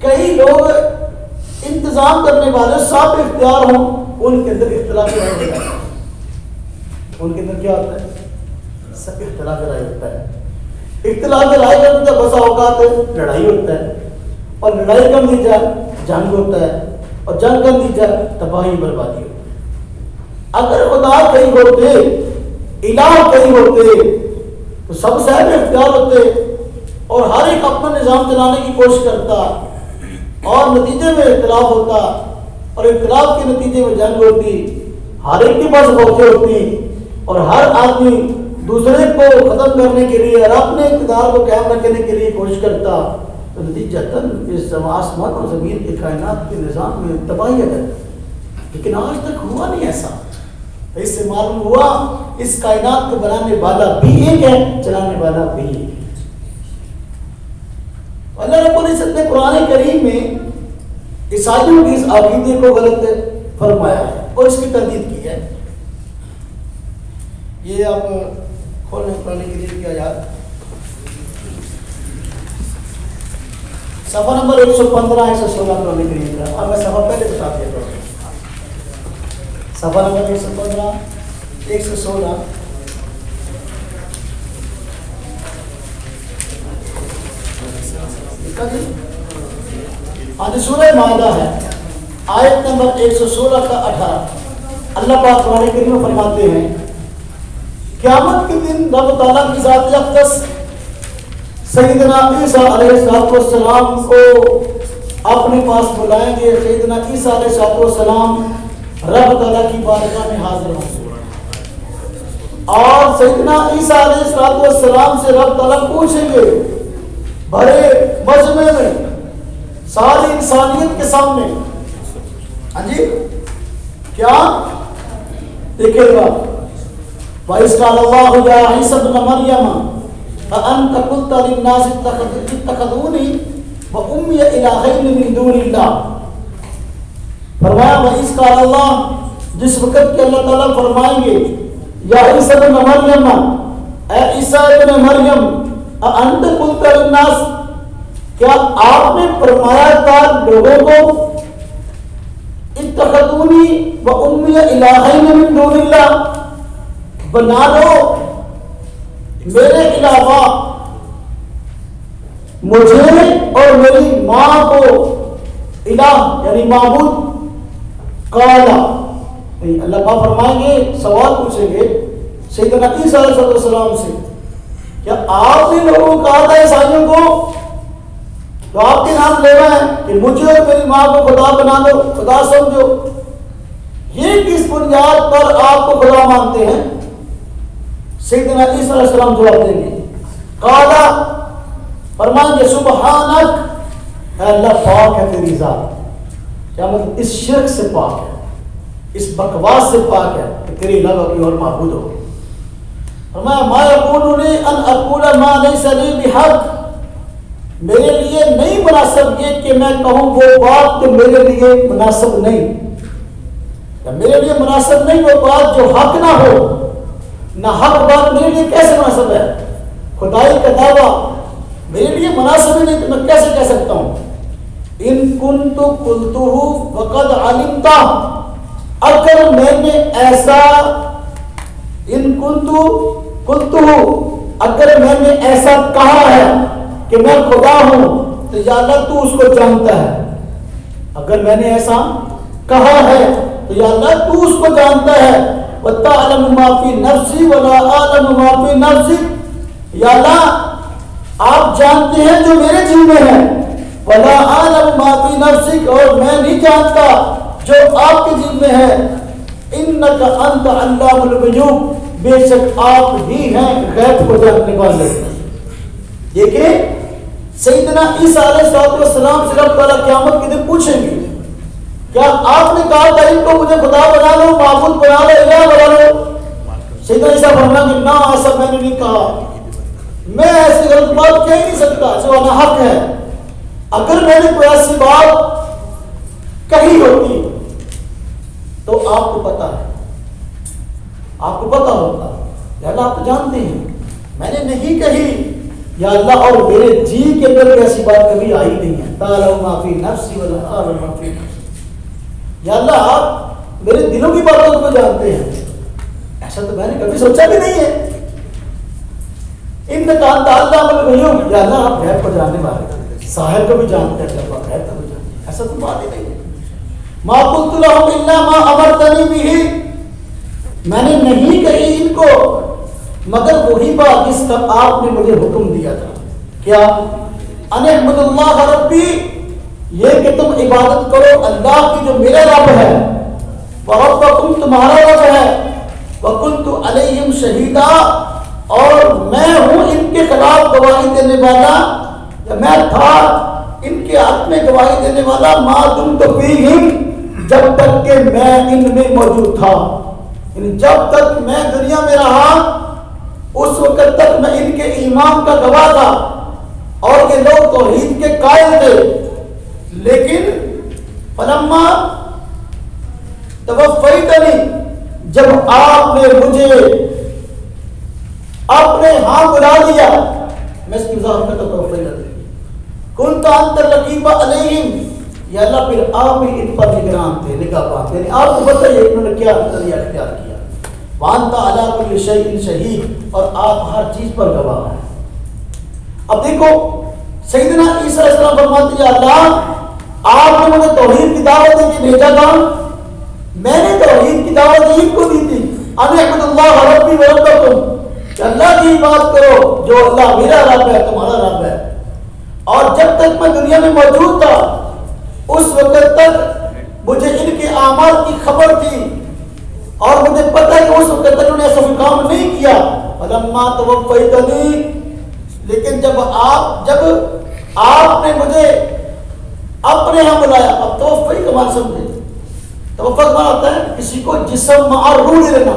कई लोग इंतजाम करने वाले साफ इख्तियार हो, उनके अंदर इख्तिलाफ राय होता है। उनके अंदर क्या होता है? सब इख्तिलाफ राय होता है। इख्तिलाफ राय का नतीजा बसा औकात लड़ाई होता है, और लड़ाई का नतीजा जंग होता है, और जंग का नतीजा तबाही बर्बादी होता है। अगर खुदा कहीं होते, इलाह कहीं होते, तो सब साहब इख्तियार होते और हर एक अपना निजाम चलाने की कोशिश करता, और नतीजे में इख्तिलाफ होता, और इख्तिलाफ के नतीजे में जंग होती, हर एक के पास मौके होती, और हर आदमी दूसरे को खत्म करने के लिए और अपने इक़्तिदार को कायम रखने के लिए कोशिश करता, तो नतीजतन इस आसमान और ज़मीन के कायनात के निज़ाम में तबाही आ जाती। लेकिन आज तक हुआ नहीं ऐसा। तो इससे मालूम हुआ इस कायनात को बनाने वाला भी एक है, चलाने वाला भी एक है। अल्लाह रब्बुल इज्जत ने कुरान करीम में ईसाइयों की इस अकीदे को गलत फरमाया है और इसकी तरदीद की है। ये आप खोलने कुरान करीम की आयत सफा नंबर 115 116 कुरान करीम का। अब मैं सफा पहले बता दिया था। सफा नंबर 115 116 आज सूरह माइदा है, आयत नंबर 116 का 18। अल्लाह पाक कुरान करीम में फरमाते हैं, क़यामत के दिन रब ताला की ज़ात अक़दस सैयदना ईसा अलैहिस्सलाम को अपने पास बुलाएंगे। सैयदना ईसा अलैहिस्सलाम रब ताला की बारगाह में हाजिर होंगे, और सैयदना ईसा अलैहिस्सलाम से रब ताला पूछेंगे बड़े मजमे में सारी इंसानियत के सामने, हाँ जी, क्या देखिएगा, वइज़क़ालल्लाहु या ईसा इब्न मरियम अअन्ता क़ुल्ता लिन्नास इत्तख़ज़ूनी व उम्मी इलाहैन मिन दूनिल्लाह। फरमाया वइज़क़ालल्लाह, जिस वक़्त के अल्लाह ताला फरमाएंगे या ईसा इब्न मरियम, ए ईसा इब्न मरियम अअन्ता क़ुल्ता लिन्नास, क्या आपने फरमाया था लोगों को इत्तख़ज़ूनी व उम्मी इलाहैन मिन दूनिल्लाह, बना लो मेरे अलावा मुझे और मेरी मां को इलाह यानी माबूद। काला, अल्लाह पाक फरमाएंगे, सवाल पूछेंगे सैयदना ईसा अलैहिस्सलाम से, क्या आपने लोगों को कहा था ईसाइयों को तो आपके नाम लेना है कि मुझे और मेरी मां को खुदा बना दो, खुदा समझो, ये किस बुनियाद पर आपको खुदा मानते हैं? सैयदना ईसा अलैहिस्सलाम जवाब देंगे, काला, फरमाएंगे सुबहानक, अल्लाह पाक है तेरी जात। क्या मतलब? इस शिर्क से पाक है, इस बकवास से पाक है कि तेरे अलावा कोई और माबूद हो। फरमाया मा यकूनु ली अन अक़ूला मा लैसा ली बिहक़, मेरे लिए नहीं मुनासिब ये कि मैं कहूं वो बात जो मेरे लिए मुनासिब नहीं, या मेरे लिए मुनासिब नहीं वो बात जो हक ना हो, ना हक बात मेरे लिए कैसे मुनासिब है? खुदाई का दावा मेरे लिए मुनासिब नहीं तो मैं कैसे कह सकता हूं? इन कुन्तु कुल्तुहु वक़द अलिमता, अगर मैंने ऐसा, इन कुन्तु कुल्तुहु, अगर मैंने ऐसा कहा है कि मैं खुदा हूं, तो या अल्लाह तू उसको जानता है। अगर मैंने ऐसा कहा है तो या अल्लाह तू उसको जानता है। वतअलमु मा फी नफ्सी वला अअलमु मा फी नफ्सिक, या अल्लाह आप जानते हैं जो मेरे दिल में है, वला अअलमु मा फी नफ्सिक, और मैं नहीं जानता जो आपके दिल में है। इन्नका अंत अल्लामुल गुयूब, बेशक आप ही हैं गैब को जानने वाले। देखिए सैयदना ईसा अलैहिस्सलाम से रब ताला क़यामत के दिन पूछेंगे, क्या आपने कहा था इनको मुझे खुदा बना लो, माबूद बना लो, इलाह बना लो? सैयदना ईसा फरमाएंगे ना, ऐसा मैंने नहीं कहा, मैं ऐसी गलत बात कह ही नहीं सकता जो अनाहक है। अगर मैंने कोई ऐसी बात कही होती तो आपको पता है, आपको पता होता, या अल्लाह आप तो जानते हैं मैंने नहीं कही या अल्लाह, और मेरे जी के अंदर ऐसी बात कभी आई नहीं है। ताअलमु मा फी नफ्सी वला अअलमु मा फी नफ्सी, या अल्लाह आप मेरे दिलों की बातों को जानते हैं, ऐसा तो मैंने कभी सोचा भी नहीं है। इन्नका अंत अल्लामुल गुयूब, या अल्लाह आप गैब को जानने वाले, साहिर को भी जानते हैं, गैब को भी जानते हैं, ऐसा तो बात ही नहीं है। मा कुल्तु लहुम इल्ला मा अमरतनी बिही, मैंने नहीं कही इनको मगर वही बात जिसका आपने मुझे हुक्म दिया था। क्या? अनअब्दुल्लाह रब्बी, ये कि तुम इबादत करो अल्लाह की जो मेरा रब है, व रब्बकुम तुम्हारा रब है, व कुन्तु अलैहिम शहीदा, और मैं हूं इनके खिलाफ गवाही देने वाला, या मैं था इनके हक में गवाही देने वाला, मा दुम्तु फीहिम, जब तक के मैं इनमें मौजूद था। जब तक मैं दुनिया में रहा उस वक्त तक मैं इनके ईमान का गवाह था और ये लोग तौहीद के कायल थे। लेकिन फलम्मा तवफ़्फ़ैतनी, जब आपने मुझे अपने हाथ बुला लिया, मैं इसकी वज़ाहत करता तवफ़्फ़ैतनी, कुन्त अंत रक़ीब अलैहिम, या अल्लाह फिर आप ही इन पर निगरान थे, निगाहबान थे। आपको बताइए इन्होंने क्या नजरिया इख्तियार किया। वांता अला कुल्लि शैइन शहीद, और आप हर चीज पर गवाह हैं। अब देखो सैयदना ईसा अलैहिस्सलाम फरमाते हैं, अल्लाह आपने मुझे तौहीद की दावत दे के भेजा था, मैंने तौहीद की दावत इनको दी थी। अनअब्दुल्लाह रब्बी व रब्बकुम, अल्लाह की बात करो जो अल्लाह मेरा रब है, तुम्हारा रब है। और जब तक मैं दुनिया में मौजूद था उस वक्त तक मुझे इनके आमाल की खबर थी, और मुझे पता है कि उस वक्त तक उन्होंने ऐसा काम नहीं किया। फलम्मा तवफ़्फ़ैतनी, लेकिन जब आपने मुझे अपने यहाँ बुलाया, अब तवफ़्फ़ी का मान समझे, तवफ़्फ़ा का मान होता है किसी को जिस्म और रूह दे देना।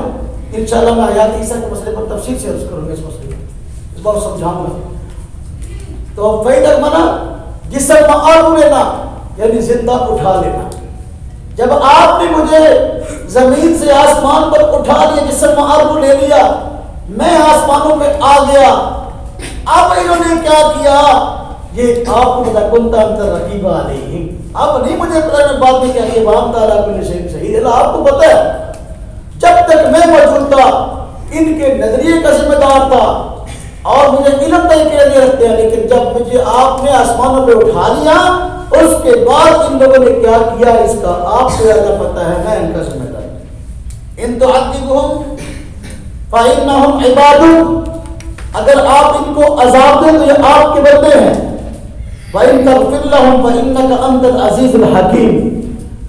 इंशाअल्लाह मैं हयात ईसा के मसले पर तफसील से अर्ज़ करूँगा, इस मसले को इस बार समझाऊंगा। तवफ़्फ़ी का माना जिस्म और रूह लेना, यानी जिंदा उठा लेना। जब आपने मुझे जमीन से आसमान पर उठा लिया, जिस्म और रूह ले लिया, मैं आसमानों पे आ गया। अब इन्होंने क्या किया, ये आपको पता, कुन्ता अंतर रकीबा अलैहिम, अब नहीं मुझे पता मैं बाद में क्या किया, वाम ताला कुल्लि शैइन शहीद, आपको पता है जब तक मैं मौजूद था इनके नजरिए का जिम्मेदार था और मुझे इल्म तय के लिए रखते हैं। लेकिन जब मुझे आपने आसमानों पे उठा लिया उसके बाद इन लोगों ने क्या किया इसका आपको ज्यादा पता है, मैं इनका जिम्मेदार। इन तुअद्दिबुहुम फ़इन्नहुम इबादुक, अगर आप इनको अज़ाब दें तो ये आपके बंदे हैं। व इन तग़फ़िर लहुम फ़इन्नका अंतल अज़ीज़ुल हकीम,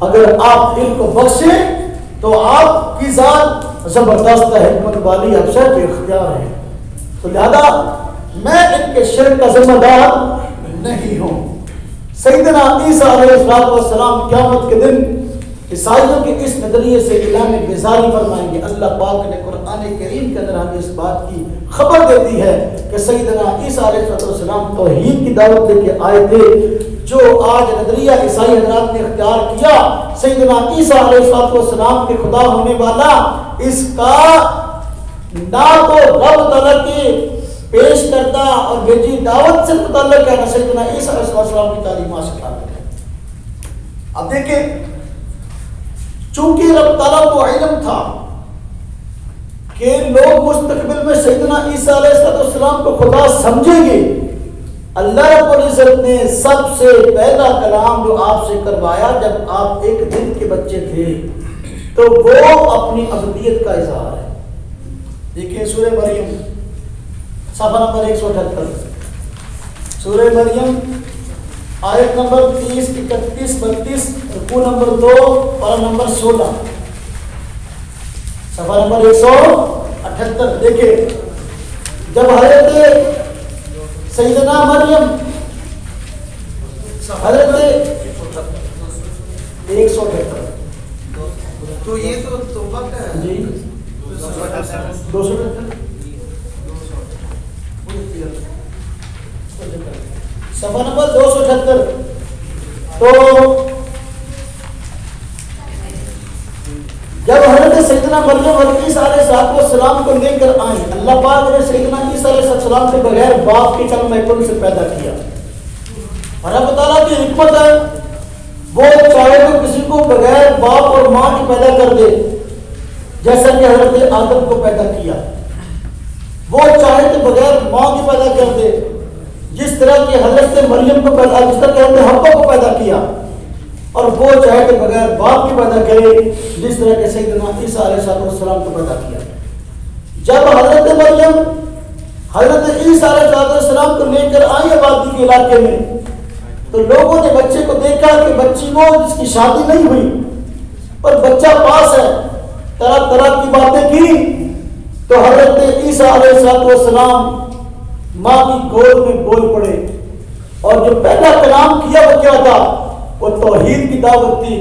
अगर आप इनको बख्शें तो आपकी ज़ात ज़बरदस्त है, हिकमत वाली, अफसर के इख्तियार है। तो लिहाजा मैं इनके शिर्क का जिम्मेदार नहीं हूँ। सैयदना ईसा अलैहिस्सलाम क़यामत के दिन ईसाइयों के इस नजरिए से इलान बेजारी फरमाएंगे। अल्लाह पाक ने कुरान करीम के अंदर हमें इस बात की खबर देती है कि सैयदना ईसा अलैहिस्सलाम तौहीद की दावत लेके आए थे। जो आज नजरिया ईसाई हज़रात ने इख्तियार किया सैयदना ईसा अलैहिस्सलाम के खुदा होने वाला, इसका ना तो रब तआला के पेश करता और भेजी दावत से मुतल्लिक़ है, ना सैयदना ईसा अलैहिस्सलाम की तालीमात से ताल्लुक़ है। अब देखिए, चूंकि रब तआला को इल्म था कि लोग मुस्तकबिल में सैयदना ईसा अलैहिस्सलाम को खुदा समझेंगे, अल्लाह रब्बुल इज़्ज़त ने सबसे पहला कलाम जो आपसे करवाया जब आप एक दिन के बच्चे थे, तो वो अपनी अबदियत का इजहार है। देखिए सूरह मरियम सफ़ा नंबर 178, सूरह मरियम आयत नंबर 30, 31, 32, रुकू नंबर 2 और नंबर 16, सफ़ा नंबर 178। देखिए जब हज़रत सैयदना मरियम हज़रत 178, तो ये तो तौबा का है जी 278 सफ़ा नंबर 278। तो जब हज़रत सैयदना मरियम और ईसा अलैहिस्सलाम को लेकर आए, अल्लाह पाक ने सैयदना ईसा अलैहिस्सलाम के बगैर बाप के कलमे कुल से पैदा किया। और रब तआला की हिकमत है, वो चाहे तो किसी को बगैर बाप और माँ के पैदा कर दे, जैसा कि हज़रत आदम को पैदा किया। वो चाहे तो बगैर माँ के पैदा कर दे, जिस तरह की हज़रत मरियम को पैदा, जिस तरह के हज़रत हव्वा को पैदा किया। और वो चाहे तो बगैर बाप के पैदा करे, जिस तरह के सैयदना ईसा अलैहिस्सलाम को पैदा किया। जब हज़रत मरियम हज़रत ईसा अलैहिस्सलाम को लेकर आई आबादी के इलाके में, तो लोगों ने बच्चे को देखा कि बच्ची वो जिसकी शादी नहीं हुई पर बच्चा पास है, तरह तरह की बातें की। तो हज़रत ईसा अलैहिस्सलाम माँ की गोद में बोल पड़े, और जो पहला कलाम किया वो क्या था? वो तौहीद की दावत थी,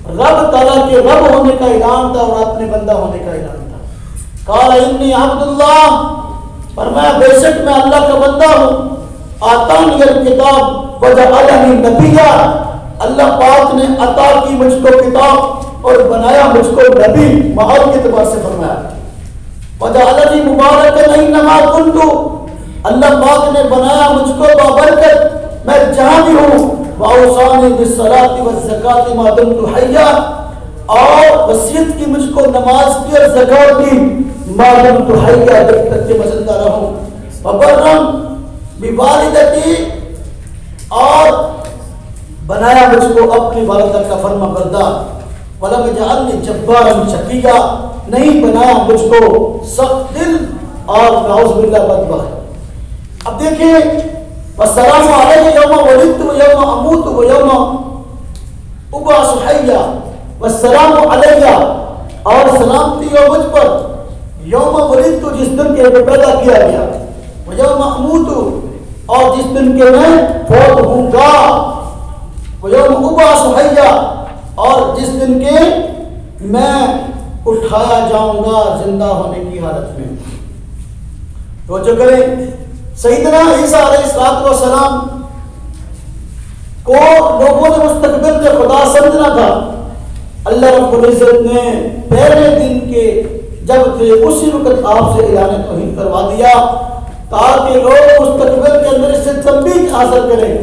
रब ताला के रब होने का ऐलान था और अपने बंदा होने का ऐलान था। काला इन्नी अब्दुल्लाह, फरमाया बेशक मैं अल्लाह का बंदा हूँ। आतानियल किताब वजअलनी नबिय्या, अल्लाह पाक ने अता की मुझको किताब और बनाया मुझको नबी। माहौल के एतबार से फरमाया वजअलनी मुबारकन ऐन्नमा कुन्तु, अल्लाह पाक ने बनाया मुझको बाबरकत मैं जहाँ भी हूँ। वाउसानी बिस्सलाति वज़्ज़काति मा दुम्तु हय्या, और वसीयत की मुझको नमाज की और ज़कात की मा दुम्तु हय्या, जब तक के मैं जिंदा रहूं। वबर्रम बिवालिदती, और बनाया मुझको अपनी वालिदा का फरमाबरदार। वलम यजअलनी जब्बारन शक़िय्या, नहीं बनाया मुझको सख्त दिल और नाउज़ बिल्लाह बदबख्त। अब देखिए वस्सलामु अलैया यौमा वलिदतु व यौमा अमूतु व यौमा उबअसु हय्या। वस्सलामु अलैया, और सलामती हो मुझ पर, यौमा वलिदतु, जिस दिन के मैं पैदा किया गया, व यौमा अमूतु, और जिस दिन के मैं फौत होऊंगा, व यौमा उबअसु हय्या, और जिस दिन के मैं उठाया जाऊंगा जिंदा होने की हालत में। तो जो करें सैयदना ईसा अलैहिस्सलाम को लोगों ने मुस्तकबिल में खुदा समझना था। अल्लाह रब्बुल इज़्ज़त ने पहले दिन के जब थे उसी वक्त आपसे ऐलान तौहीद करवा दिया, ताकि लोग मुस्तकबिल के अंदर इससे तंबीह हासिल करें।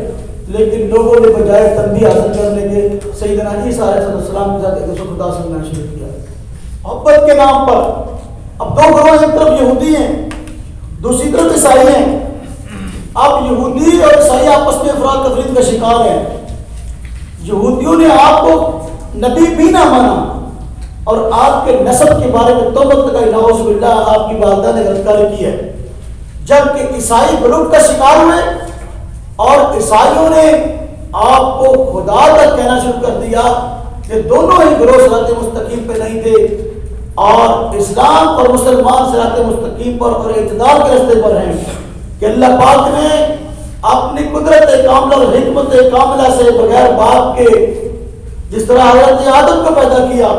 लेकिन लोगों ने बजाय तंबीह हासिल करने के सैयदना ईसा अलैहिस्सलाम के साथ एक दूसरे खुदा समझना शुरू किया, मोहब्बत के नाम पर। अब दो ग्रोह, एक तरफ यहूदी हैं, दूसरी तरफ ईसाई हैं। अब यहूदी और ईसाई आपस में अफराद तफरीद का शिकार है। यहूदियों ने आपको नबी भी ना माना और आपके नस्ब के बारे में तौबत लगाई, नाउज़ बिल्लाह, आपकी वालिदा ने गलतकारी की है। जबकि ईसाई ग्रुप का शिकार हुए और ईसाइयों ने आपको खुदा तक कहना शुरू कर दिया कि दोनों ही ग्रोह सिरात मुस्तकीम पे नहीं थे, और इस्लाम और मुसलमान सिरात मुस्तकीम पर और इत्तिदाल के रास्ते पर हैं। कि अल्लाह पाक ने अपनी कुदरत कामिला और हिकमत कामिला से बगैर बाप के जिस तरह हज़रत आदम को पैदा किया,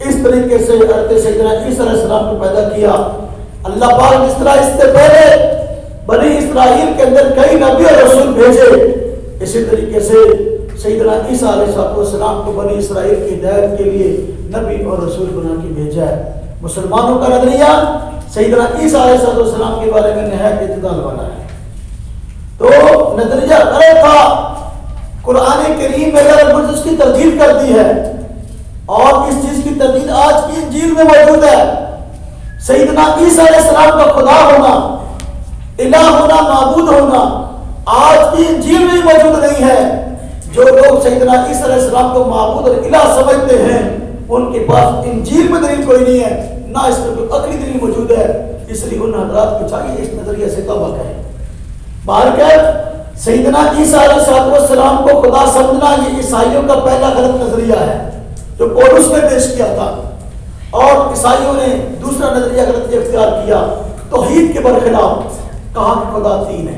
इस तरीके से हज़रत सैयदना ईसा अलैहिस्सलाम को पैदा किया। अल्लाह पाक जिस तरह इससे पहले बनी इस्राइल के अंदर कई नबी और रसूल भेजे, इसी तरीके से सैयदना ईसा अलैहिस्सलाम को बनी इस्राइल की हिदायत के लिए नबी और रसूल बना के भेजा है। मुसलमानों का नजरिया सैयदना ईसा अलैहिस्सलाम के बारे में नहायत इत्तिदाल वाला है। तो नजरिया गलत था। कुरान करीम में अल्लाह उसकी तरदीद कर दी है, और इस चीज की तरदीद आज की इंजील में मौजूद है। सैयदना ईसा अलैहिस्सलाम का खुदा होना, इलाह होना, माबूद होना, आज की इंजील में मौजूद नहीं है। जो लोग सैयदना ईसा अलैहिस्सलाम को माबूद और इलाह समझते हैं, उनके पास इंजील में दलील कोई नहीं है, ना इसमें कोई अकली दलील मौजूद है। इसलिए उन हजरात को चाहिए इस नजरिए से तौबा करें। बाहर कर सैयदना ईसा अलैहिस्सलाम को खुदा समझना ये ईसाइयों का पहला गलत नजरिया है जो पौलुस ने पेश किया था, और ईसाइयों ने दूसरा नजरिया गलत इख्तियार किया तौहीद के बरखिलाफ। कहा कि खुदा तीन है,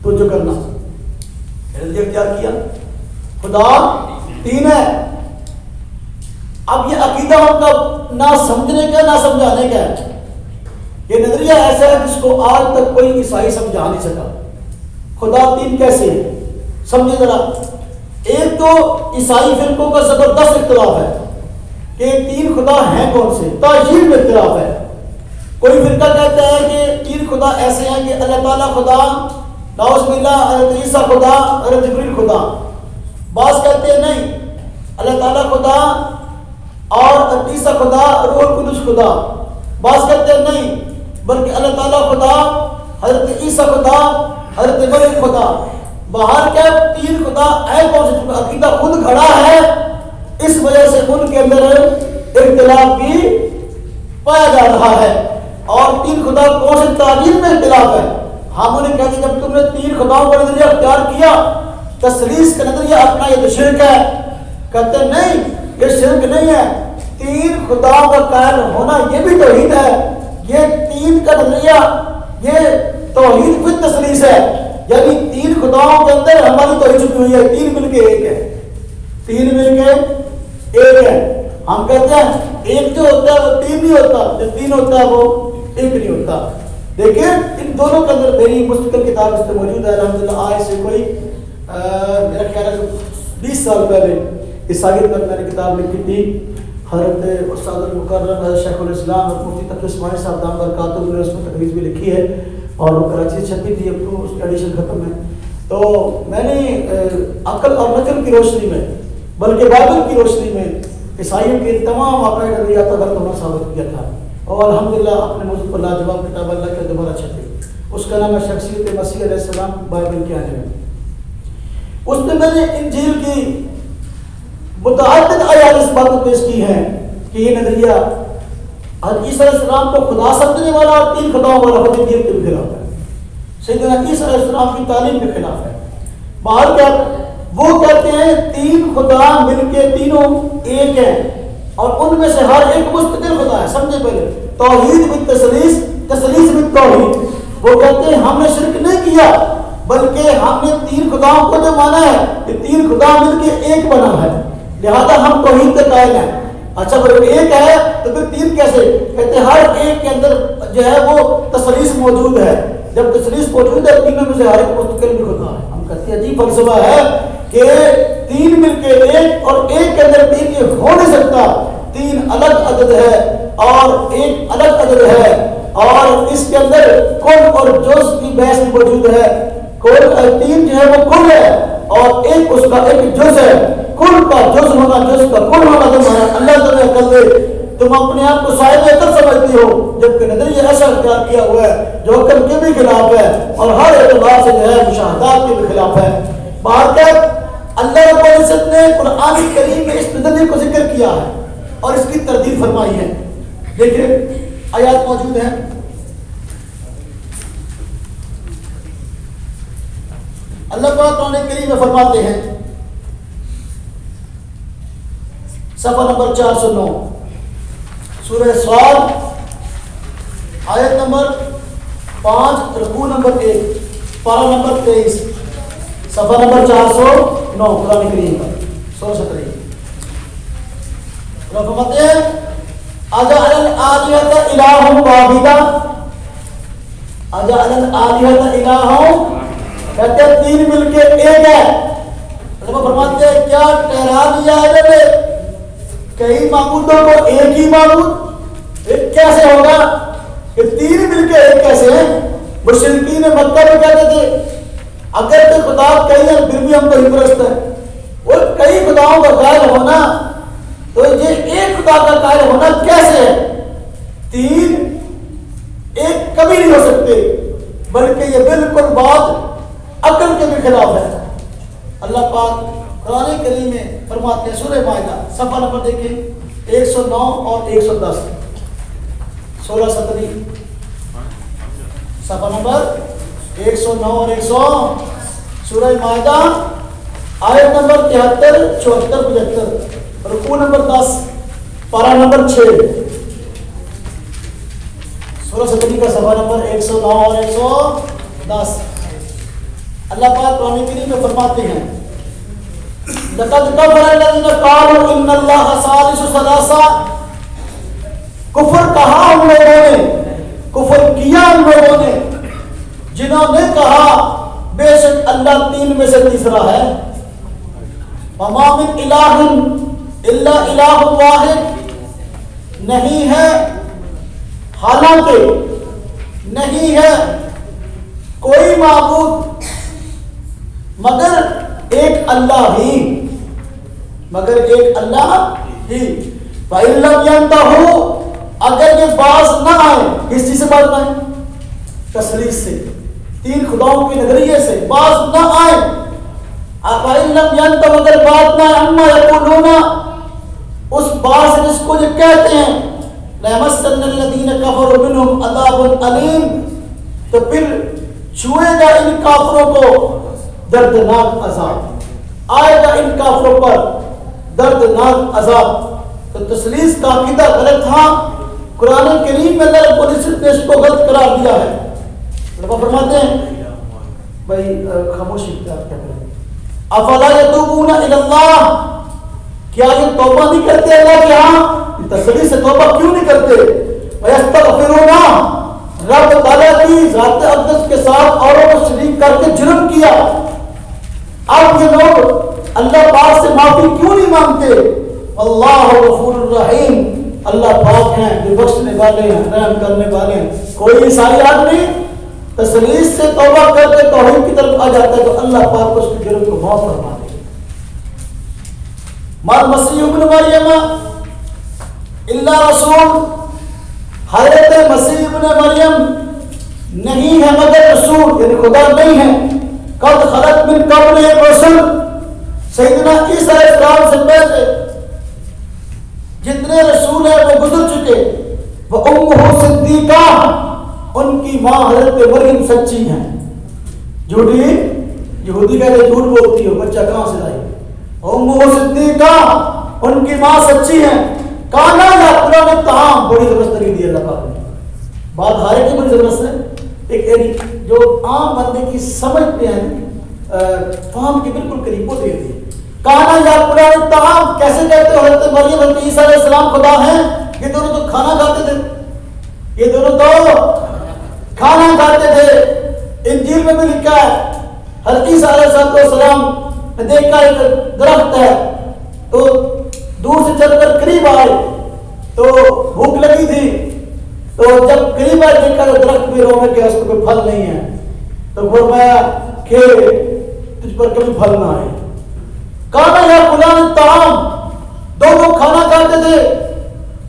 तो जो करना नजरिया इख्तियार किया खुदा तीन है। अब ये अकीदा उनका ना समझने का ना समझाने का है। ये नजरिया ऐसा है जिसको आज तक कोई ईसाई समझा नहीं सका। खुदा तीन कैसे है समझे जरा। एक तो ईसाई फिरकों का जबरदस्त इख्तिलाफ है कि तीन खुदा हैं कौन से, ताजील में इख्तिलाफ है। कोई फिरका कहता है कि तीन खुदा ऐसे हैं कि अल्लाह ताला खुदा, नाउज़ुबिल्लाह हज़रत ईसा खुदा, हज़रत जिब्रील खुदा। बास कहते हैं नहीं, अल्लाह ताला खुदा और ईसा खुदा, रूह कुदुस खुदा। बास कहते हैं नहीं, बल्कि अल्लाह ताला खुदा, हज़रत ईसा खुदा, हज़रत मरियम खुदा। बाहर क्या तीन खुदा है कौन से, चूंकि अकीदा खुद खड़ा है, इस वजह से उनके अंदर इख्तिलाफ भी पाया जा रहा है। और तीन खुदा कौन से ताजील में इख्तिलाफ है। हम उन्हें कहते जब तुमने तीन खुदाओं का नजरिया अख्तियार किया, तसलीस का नजरिया अपना, ये तो शिर्क है। कहते नहीं, ये शिर्क नहीं है, तीन खुदाओं का कायल होना ये भी तौहीद है। ये तीन का नजरिया ये तौहीद फिर तसलीस है, यानी तीन खुदाओं के अंदर हमारी तौहीद छुपी हुई है। तीन मिलके एक है, तीन मिलके एक है। हम कहते हैं एक जो होता है वो तीन नहीं होता, जो तीन होता है वो एक नहीं होता। देखिए इन दोनों के अंदर मेरी मुस्तकिल किताब इसमें मौजूद है अल्हम्दुलिल्लाह। आज से कोई मेरा ख्याल है 20 साल पहले ईसाइयत पर मैंने किताब लिखी थी। हज़रत उस्ताद मुकर्रम हज़रत शेखुल इस्लाम और मुफ्ती तकी उस्मानी साहब दाम बरकातुहू ने उसमें तकरीज भी लिखी है और वो कराची से छपी थी, अब तो उसका एडिशन खत्म है। तो मैंने अकल और नकल की रोशनी में, बल्कि बाइबल की रोशनी में ईसाइयों के तमाम अक़ायद नज़रियात का गलत होना साबित किया था। और अल्हम्दुलिल्लाह अपने मौजूद पर लाजवाब किताब अल्लाह के दोबारा छपी। उसका नाम है शख्सियत मसीह अलैहिस्सलाम बाइबल के आने में। उसमें मैंने इंजील की मुतअद्दिद आयात इस बात को पेश की है कि ये नजरिया हज़रत ईसा अलैहिस्सलाम को खुदा समझने वाला और तीन खुदाओं वाला इंजील के खिलाफ है, सैयदना ईसा अलैहिस्सलाम की तालीम के खिलाफ है। बाहर क्या वो कहते हैं तीन खुदा मिलके तीनों एक हैं और उनमें से हर एक मुस्तकिल खुदा है। समझे पहले, तौहीद बिन तसलीस, तसलीस बिन तौहीद। वो कहते हैं हमने शिर्क नहीं किया, बल्कि हमने तीन खुदाओं को जो माना है कि तीन खुदा मिलके एक बना है, लिहाजा हम तौहीद के कायल हैं। अच्छा अगर एक है तो फिर तीन कैसे? कहते हर एक के अंदर जो है वो तसलीस मौजूद है। जब तसलीस मौजूद है, तीनों में से हर एक मुस्तकिल भी खुदा है। हम कहते हैं अजीब फलसफा है कि तीन मिलके एक और एक के अंदर तीन, ये हो नहीं सकता। तीन अलग अदद है और एक अलग अदद है, और इसके अंदर कुल और जुज़ की बहस भी मौजूद है। कुल तीन जो है वो कुल है और एक उसका एक जुज़ है। कुल का जुज़ होना, जुज़ का कुल होना तुम्हारा अल्लाह तुम्हें अकल दे। तुम अपने आप को साहिब अकल समझती हो, जबकि नजरिया ऐसा इख्तियार किया हुआ है जो अकल के भी खिलाफ है और हर एतबार से जो है मुशाहदात के भी खिलाफ है। बाहर क्या अल्लाह रब्बुल इज्जत ने कुरान करीम में इस नजरिए को जिक्र किया है और इसकी तरदीद फरमाई है। देखिए आयात मौजूद है, अल्लाह पाक कुरान करीम में फरमाते हैं, सफ़ा नंबर 409 सूरह स्वाद आयत नंबर 5 रुकू नंबर 1 पारा नंबर 23 सफ़ा नंबर 409 कुरान करीम का 117 फरमाते हैं अजअल आलिहता इलाहुम वाहिदा, अजअल आलिहता इलाहुम, कहते हैं तीन मिलके एक है। फरमाते हैं क्या ठहरा दिया है कई माबूदों को एक ही माबूद, एक कैसे होगा? ये तीन मिलके एक कैसे है? मुशरिकीन मक्का में कहते थे अगर तो खुदा कई है फिर भी हम तो हिप्रस्त है, और कई खुदाओं का कायल होना, तो ये एक खुदा का कायल होना कैसे है? तीन एक कभी नहीं हो सकते, बल्कि ये बिल्कुल बात अकल के भी खिलाफ है। अल्लाह पाक कुरान करीम में फरमाते हैं, सूरह माइदा सफ़ा नंबर देखें 109 और 110, 16-17 सफ़ा नंबर 109 और 100, सूरह माइदा आयत नंबर 73, 74, 75, रुकू नंबर 10, पारा नंबर 6, 16-17 का सफ़ा नंबर 109 और 110। अल्लाह पाक कुरान करीम में फरमाते हैं, लक़द कफ़रा अल्लज़ीना क़ालू इन्नल्लाहा सालिसु सलासा, कुफ्र कहा उन लोगों ने, कुफ्र किया उन लोगों ने जिन्होंने कहा बेशक अल्लाह तीन में से तीसरा है। वमा मिन इलाहिन इल्ला इलाहुन वाहिद, नहीं है, हालांकि नहीं है कोई माबूद मगर एक अल्लाह ही, मगर एक अल्लाह ही। फ़इल्लम यंतहू, अगर ये बाज ना आए, किस चीज से बाज ना आए? तसलीस से, तीन खुदाओं के नजरिए से बाज ना आए। फ़इल्लम यंतहू, अगर बात ना आए, अम्मा यक़ूलूना, उस बात से जिसको जो कहते हैं, लयमस्सन्नल्लज़ीना कफ़रू मिनहुम अज़ाबुन अलीम, तो फिर छुएगा इन काफिरों को दर्दनाक अजाब, आएगा इन काफिरों पर दर्दनाक अजाब। तो तसलीस का अकीदा गलत था। कुरान करीम में अल्लाह रब्बुल इज्जत ने इसको गलत करार दिया है। अल्लाह फरमाते हैं, भाई खामोशी क्या करें, अफला यतूबूना इलल्लाह, क्या ये तौबा नहीं करते अल्लाह के यहाँ? तसलीस से तौबा क्यों नहीं करते? वयस्तगफिरूना, रब ताला की ज़ात अक़दस के साथ औरों को शरीक करके जुर्म किया। अब ये लोग अल्लाह पाक से माफी क्यों नहीं मांगते? अल्लाह गफूरुर रहीम, अल्लाह पाक हैं जो बख्शने वाले हैं, रहम करने वाले हैं। कोई ईसाई आदमी तसलीस से तौबा करके तौहीद की तरफ आ जाता है तो अल्लाह पाक उसके जुर्म को माफ फरमा देगा। मल मसीह इब्न मरियम इल्ला रसूल, हज़रत मसीह इब्न मरियम नहीं है मगर रसूल, यानी खुदा नहीं है। कद खलत मिन क़ब्लिही रसूल, सैयदना ईसा अलैहिस्सलाम से पहले जितने रसूल हैं वो गुजर चुके। वो उम्मुहु सिद्दीक़ा, उनकी माँ हज़रत मरियम सच्ची हैं। झूठी यहूदी कहते झूठ बोलती हो, बच्चा कहाँ से लाई? उम्मुहु सिद्दीक़ा, उनकी माँ सच्ची हैं। काना याकुलान ताम, बड़ी जबरदस्त तरीके दी अल्लाह पाक ने, बात हारे की बड़ी जबरदस्त है। एक जो आम बंदे की समझ पे है, फाहम के बिल्कुल करीब वो दे दी। काना याकुलान ताम, कैसे कहते हो हज़रत मरियम हज़रत ईसा अलैहिस्सलाम खुदा हैं? ये दोनों तो खाना खाते थे, ये दोनों तो खाना खाते थे। इंजील में भी लिखा है हज़रत ईसा अलैहिस्सलाम ने देखा एक दरख्त है तो दूर से चलकर करीब आए तो भूख लगी थी, तो जब करीब आए देखा तो दरख्त में रोने के उसमें कोई फल नहीं है, तो फरमाया कि तुझ पर कभी फल ना आए। काना याकुलान ताम, दोनों खाना खाते थे।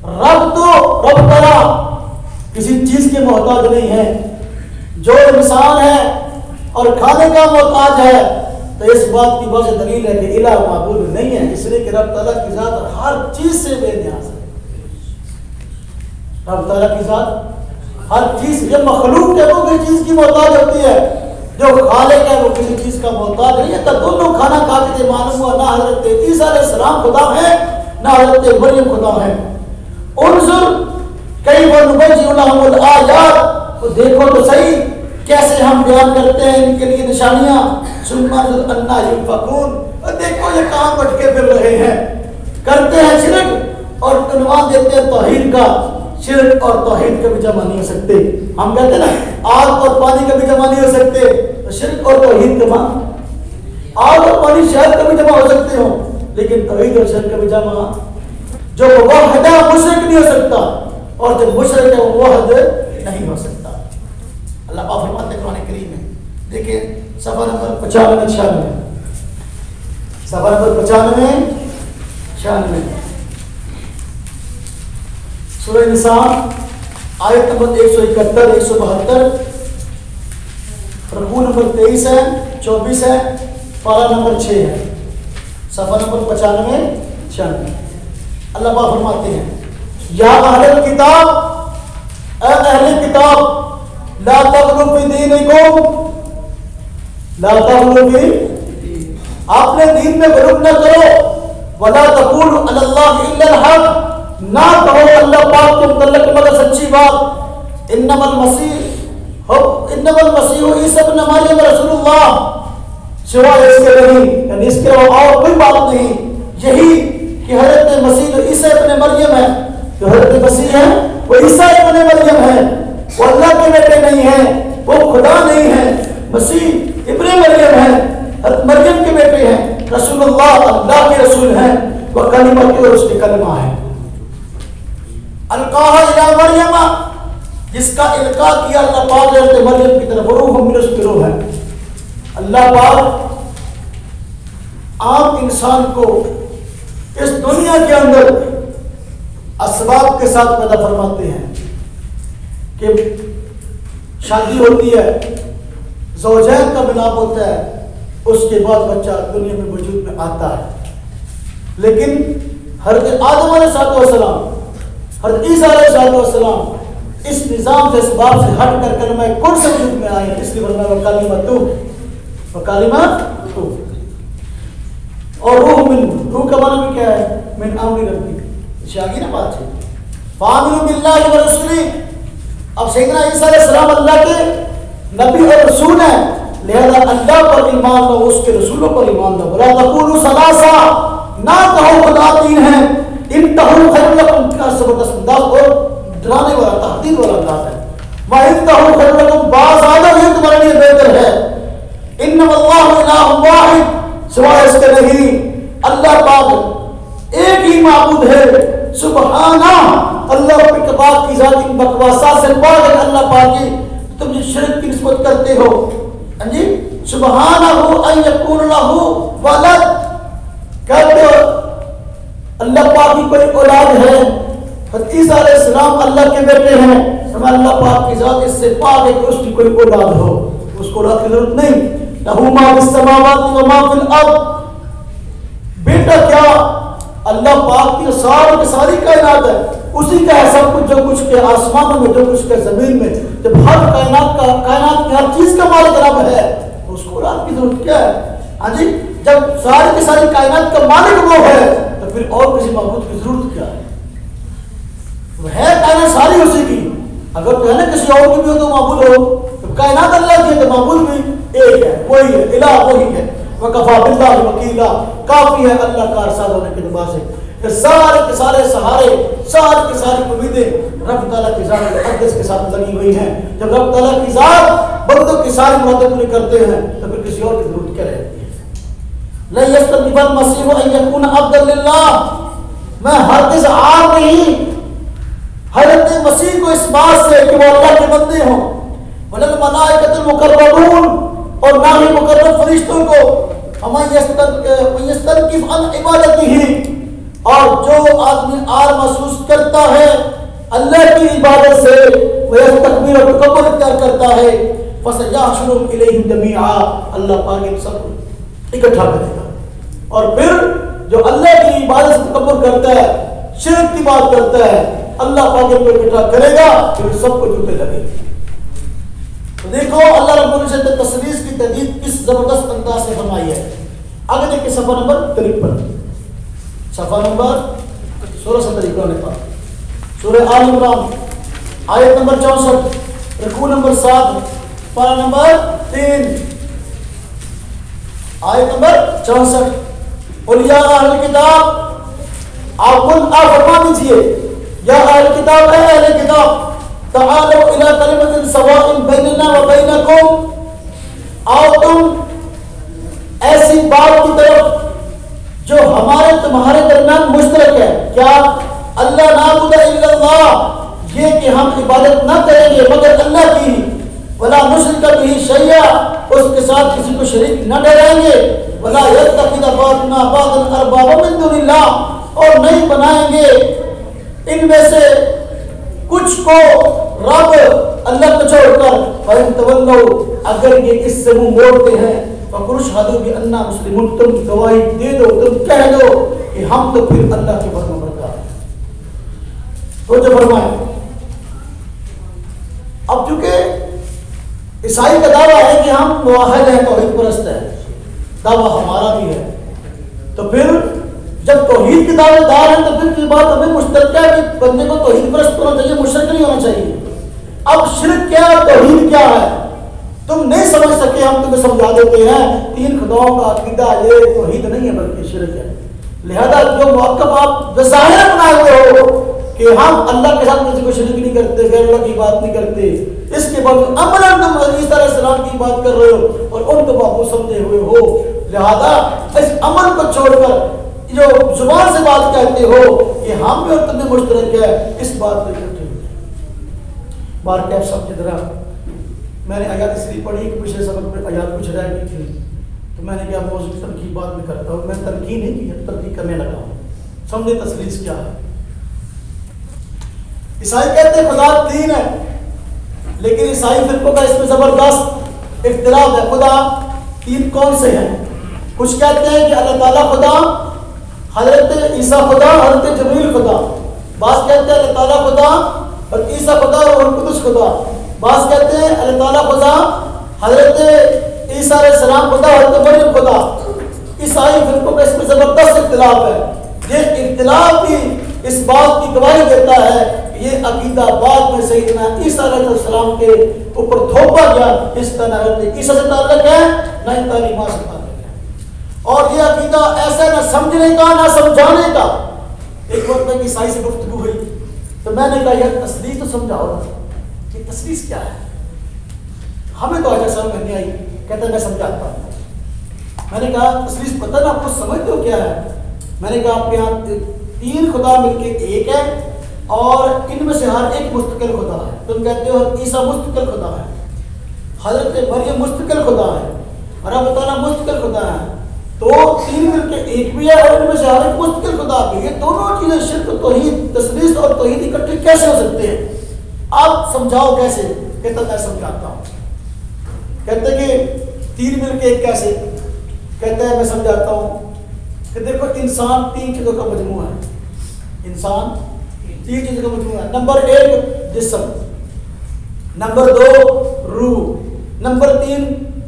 रब ताला किसी चीज के मोहताज नहीं है। जो इंसान है और खाने का मोहताज है तो इस बात की वजह दलील है कि इलाह माबूद नहीं है, इसलिए कि रब ताला की जात हर चीज से बेनियाज है। रब ताला की जात हर चीज, जब मखलूक है वो किसी चीज की मोहताज होती है, जो खालिक है वो किसी चीज का मोहताज नहीं है। तब दोनों खाना खाते थे, मालूम हुआ ना हजरत ईसा अलैहिस्सलाम खुदा है ना हजरत मरियम खुदा है। उनजुर कई वनुबय्यिनुल आयात, तो देखो तो सही कैसे हम बयान करते हैं इनके लिए निशानियां। सुन्ना अन्ना युफकून, देखो ये कहां भटके फिर रहे हैं, करते हैं शिरक और उन्वान देते हैं तौहीद का। शिरक और तौहीद कभी जमा नहीं हो सकते। हम कहते हैं ना आग और पानी कभी जमा नहीं हो सकते, तो शिरक और तौहीद जमा, आग और पानी शायद कभी जमा हो सकते हो लेकिन तौहीद और शिरक कभी जमा, जो मुवाहिद है मुशरिक नहीं हो सकता और जो मुशरिक है वो मुवाहिद नहीं हो सकता। अल्लाह पाक फरमाते हैं कुरान करीम में, देखिए सफ़ा नंबर 95-96, सफ़ा नंबर 95-96 सूरह निसा आयत नंबर 171-172, रुकू नंबर 23 है, 24 है, पारा नंबर 6 है, सफा नंबर 95 96। अल्लाह पाक फरमाते हैं या अहले किताब, अहले किताब ला तग़लू फी दीनिकुम, ला तग़लू फी, आपने दीन में गुलूब न करो, वला तक़ूलू अलल्लाहि इल्लल हक़, ना कहो अल्लाह पाक के मुतल्लिक़ मगर सच्ची बात। इन्नमल मसीह ईसा इब्न मरियम रसूलुल्लाह, सिवाय इसके नहीं, यानी इसके अलावा और कोई बात नहीं, यही कि हज़रत मसीह जो ईसा इब्न मरियम है, जो हज़रत मसीह है वो ईसा इब्न मरियम है, वो अल्लाह के बेटे नहीं है, वो खुदा नहीं है, मसीह इब्न मरियम है, हज़रत मरियम के बेटे हैं, रसूलुल्लाह अल्लाह के रसूल हैं, वह कलिमत और उसकी कलमा है। अलकाहा इला मरियम, जिसका इल्का किया अल्लाह पाक ने मरियम की तरफ, रूह मिन उसकी रूह है। अल्लाह पाक आम इंसान को इस दुनिया के अंदर असबाब के साथ पैदा फरमाते हैं कि शादी होती है, ज़ौजैन का मिलाप होता है, उसके बाद बच्चा दुनिया में वजूद में आता है। लेकिन हज़रत आदम अलैहिस्सलाम, हज़रत ईसा अलैहिस्सलाम इस निज़ाम से, इस बात से हट कर कलमा कुन से वजूद में आए, इसलिए फरमाया कलिमतु, और रूह मिन, रूह का माना भी क्या है, मिन अम्रि रब्बी, शागी ना बात है। फामिनु बिल्लाहि व रसूली, अब सैयदना ईसा अलैहिस्सलाम अल्लाह के नबी और रसूल हैं, लिहाजा अल्लाह पर ईमान लो, उसके रसूलों पर ईमान लो। वला तक़ूलू सलासा, ना कहो खुदा तीन है, इंतहू खैरुल लकुम, का सबक और डराने वाला तहदीद वाला अंदाज है। व इंतहू खैरुल लकुम, बाज़ आदम ये तुम्हारे लिए बेहतर है। इन्नमल्लाहु इलाहुन वाहिद, सिवाय इसके नहीं अल्लाह पाक एक ही माबूद है। सुबहाना, अल्लाह के पाक की जात इन बकवासा से पाक है अल्लाह पाक की, तुम जो शिरक की निस्बत करते हो। हाँ जी, सुबहानहु अन यकून लहु वलद, कहते हो अल्लाह पाक की कोई औलाद है। हज़रत ईसा अलैहिस्सलाम अल्लाह के बेटे हैं, समय अल्लाह पाक की जात इससे पाक है कि उसकी कोई औलाद हो, उसको औलाद की जरूरत नहीं। लहू मा फिस समावाति व मा फिल अर्द, बेटा क्या, अल्लाह पाक की सारी कायनात है, उसी का है सब कुछ, जो कुछ के आसमानों में, जो कुछ के जमीन में, जब हर कायनात की हर चीज का मालिक रब है, उसको औलाद की जरूरत क्या है। हाँ जी, जब सारी की सारी कायनात का मालिक वो है, तो फिर और किसी माबूद की जरूरत क्या है। वो है कायनात सारी उसी की, अगर तो है ना किसी और की भी हो तो माबूद हो, तो कायनात अल्लाह की है तो माबूद भी एक है, वही है, इलाह वही है। वकफा बिल्लाहि वकीला, काफी है अल्लाह का अरसाद होने के बाद से। फिर सारे के सारे सहारे, सारी की सारी उम्मीदें रब तआला की ज़ात मुक़द्दस के साथ लगी हुई हैं। जब रब तआला की ज़ात बंदों की सारी मुरादें पूरी करते हैं, तो फिर किसी और की जरूरत क्या रहती है। ला यस्तक़बिल मसीह अन यकून अब्दन लिल्लाह, मैं हरगिज़ आर नहीं हज़रत मसीह को इस बात से कि वो अल्लाह के बंदे हों, वलल मलाइकतुल मुक़र्रबून, और ना ही मुकर्रम फरिश्तों को, हमें यस्तनकिफ अन इबादतिही, और जो आदमी आर महसूस करता है अल्लाह की इबादत से, वह तकबीर और तकब्बुर इख्तियार करता है, फसयहशुरुहुम इलैहि जमीआ, अल्लाह पाक इन सबको इकट्ठा करेगा। और फिर जो अल्लाह की इबादत से तकब्बुर करता है, शिरक की बात करता है, अल्लाह पाक इनको इकट्ठा करेगा, फिर सबको जूते लगेंगे। तो देखो अल्लाह रब्बुल इज्जत ने तस्वीर की तदीद किस जबरदस्त अंदाज से फरमाई है। आगे देखिए सफा नंबर 53, सफा नंबर 16 सूरह आल इमरान आयत नंबर 64, रुकू नंबर 7, पारा नंबर 3, आयत नंबर 64। और या अहल किताब, आप फरमा दीजिए, या अहल किताब, है अहल किताब, तालो इला कलिमतिन सवाइन बैनना व बैनकुम, आओ तुम ऐसी बात की तरफ जो हमारे तुम्हारे दरमियान मुश्तरक है। क्या? अल्लाह नाबुद इल्लल्लाह, ये कि हम इबादत न करेंगे मगर अल्लाह की, वला नुश्रिक बिही शैया, उसके साथ किसी को शरीक न ठहराएंगे, वला यत्तखिज़ बादुना बादन अरबाबा मिन दुनिल्लाह, और नहीं बनाएंगे इनमें से कुछ को रब अल्लाह को छोड़कर। फइन तवल्लौ, अगर ये इससे मुंह मोड़ते हैं, फकुरशहदू भी अन्ना मुस्लिमुन, तुम गवाही दे दो, तुम कह दो कि हम तो फिर अल्लाह के फरमाबरदार हैं। तो जो फरमाए, अब चूंकि ईसाई का दावा है कि हम मुवाहिद हैं, तौहीद परस्त है, दावा हमारा भी है, तो फिर जब तौहीद के दावेदार हैं तो फिर की बात हमें मुश्तरका है कि बंदे को तौहीद परस्त होना चाहिए, मुशरिक नहीं होना चाहिए। अब शिर्क क्या है, तौहीद क्या है, तुम नहीं समझ सके, हम तुम्हें समझा देते हैं। तीन खुदाओं का अकीदा ये तौहीद नहीं है बल्कि शिर्क है। लिहाजा जो मौक़िफ़ आप ज़ाहिर बनाए हुए हो कि हम अल्लाह के साथ किसी को शरीक नहीं करते, गैर अल्लाह की बात नहीं करते, इसके बाद अमलन तुम ईसा अलैहिस्सलाम की बात कर रहे हो और उनको बाबू समझे हुए हो। लिहाजा इस अमल को छोड़कर जो जुबान से बात कहते हो कि हम में और तुम्हें मुश्तरक है, इस बात पर इकट्ठे हो जाए। बार कैफ सब की तरह मैंने आयात इसलिए पढ़ी कि पिछले सबक में आयात कुछ रह गई थी, तो मैंने क्या मौजूद तनकीद बात में करता हूँ, मैं तनकीद नहीं की, तनकीद करने लगा हूँ। समझे तसलीस क्या है। ईसाई कहते हैं खुदा तीन है, लेकिन ईसाई फिरकों का इसमें जबरदस्त इख्तिलाफ है। खुदा तीन कौन से हैं? कुछ कहते हैं कि अल्लाह ताला खुदा, हजरत ईसा खुदा, हजरत जबरील खुदा। बास कहते हैं अल्लाह ताला खुदा और ईसा खुदा और रूह कुदस खुदा। बास कहते हैं अल्लाह ताला खुदा, हजरत ईसा अलैहिस्सलाम खुदा, हजरत मरियम खुदा। ईसाई फिरकों का इसमें जबरदस्त इख्तिलाफ है। ये इख्तिलाफ भी इस बात की गवाही देता है कि ये अकीदा बाद में सैयदना ईसा अलैहिस्सलाम के ऊपर थोपा गया। इस तरह हजरत ईसा से ताल्लुक है, न ही तालीमात से ताल्लुक है। और ये अकीदा ऐसा न समझने का न समझाने का। एक वक्त में ईसाई से गुफ्तगू हुई तो मैंने कहा यार तस्लीस तो समझाओ कि तस्लीस क्या है, हमें तो आज समझ नहीं आई। कहता मैं समझाता हूँ। मैंने कहा तस्लीस पता ना आपको, समझते हो क्या है? मैंने कहा आपके यहाँ तीन खुदा मिलके एक है और इनमें से हर एक मुस्तकिल खुदा है। तुम कहते हो ईसा मुस्तकिल खुदा है, हजरत मरियम मुस्तकिल खुदा है और अब ताला मुस्तकिल खुदा है, तो तीन मिलके एक भी है और इनमें से हर एक मुस्तकिल खुदा भी। ये दोनों चीजें शिर्क, तौहीद, तस्लीस और तौहीद इकट्ठे कैसे हो सकते हैं? आप समझाओ कैसे? कहता मैं समझाता हूँ। कहते कि तीन मिलके एक कैसे? कहता है मैं समझाता हूँ कि देखो इंसान तीन चीजों का मजमूआ है। इंसान तीन चीजों का मजमूआ है। नंबर एक जिस्म, नंबर दो रूह, नंबर तीन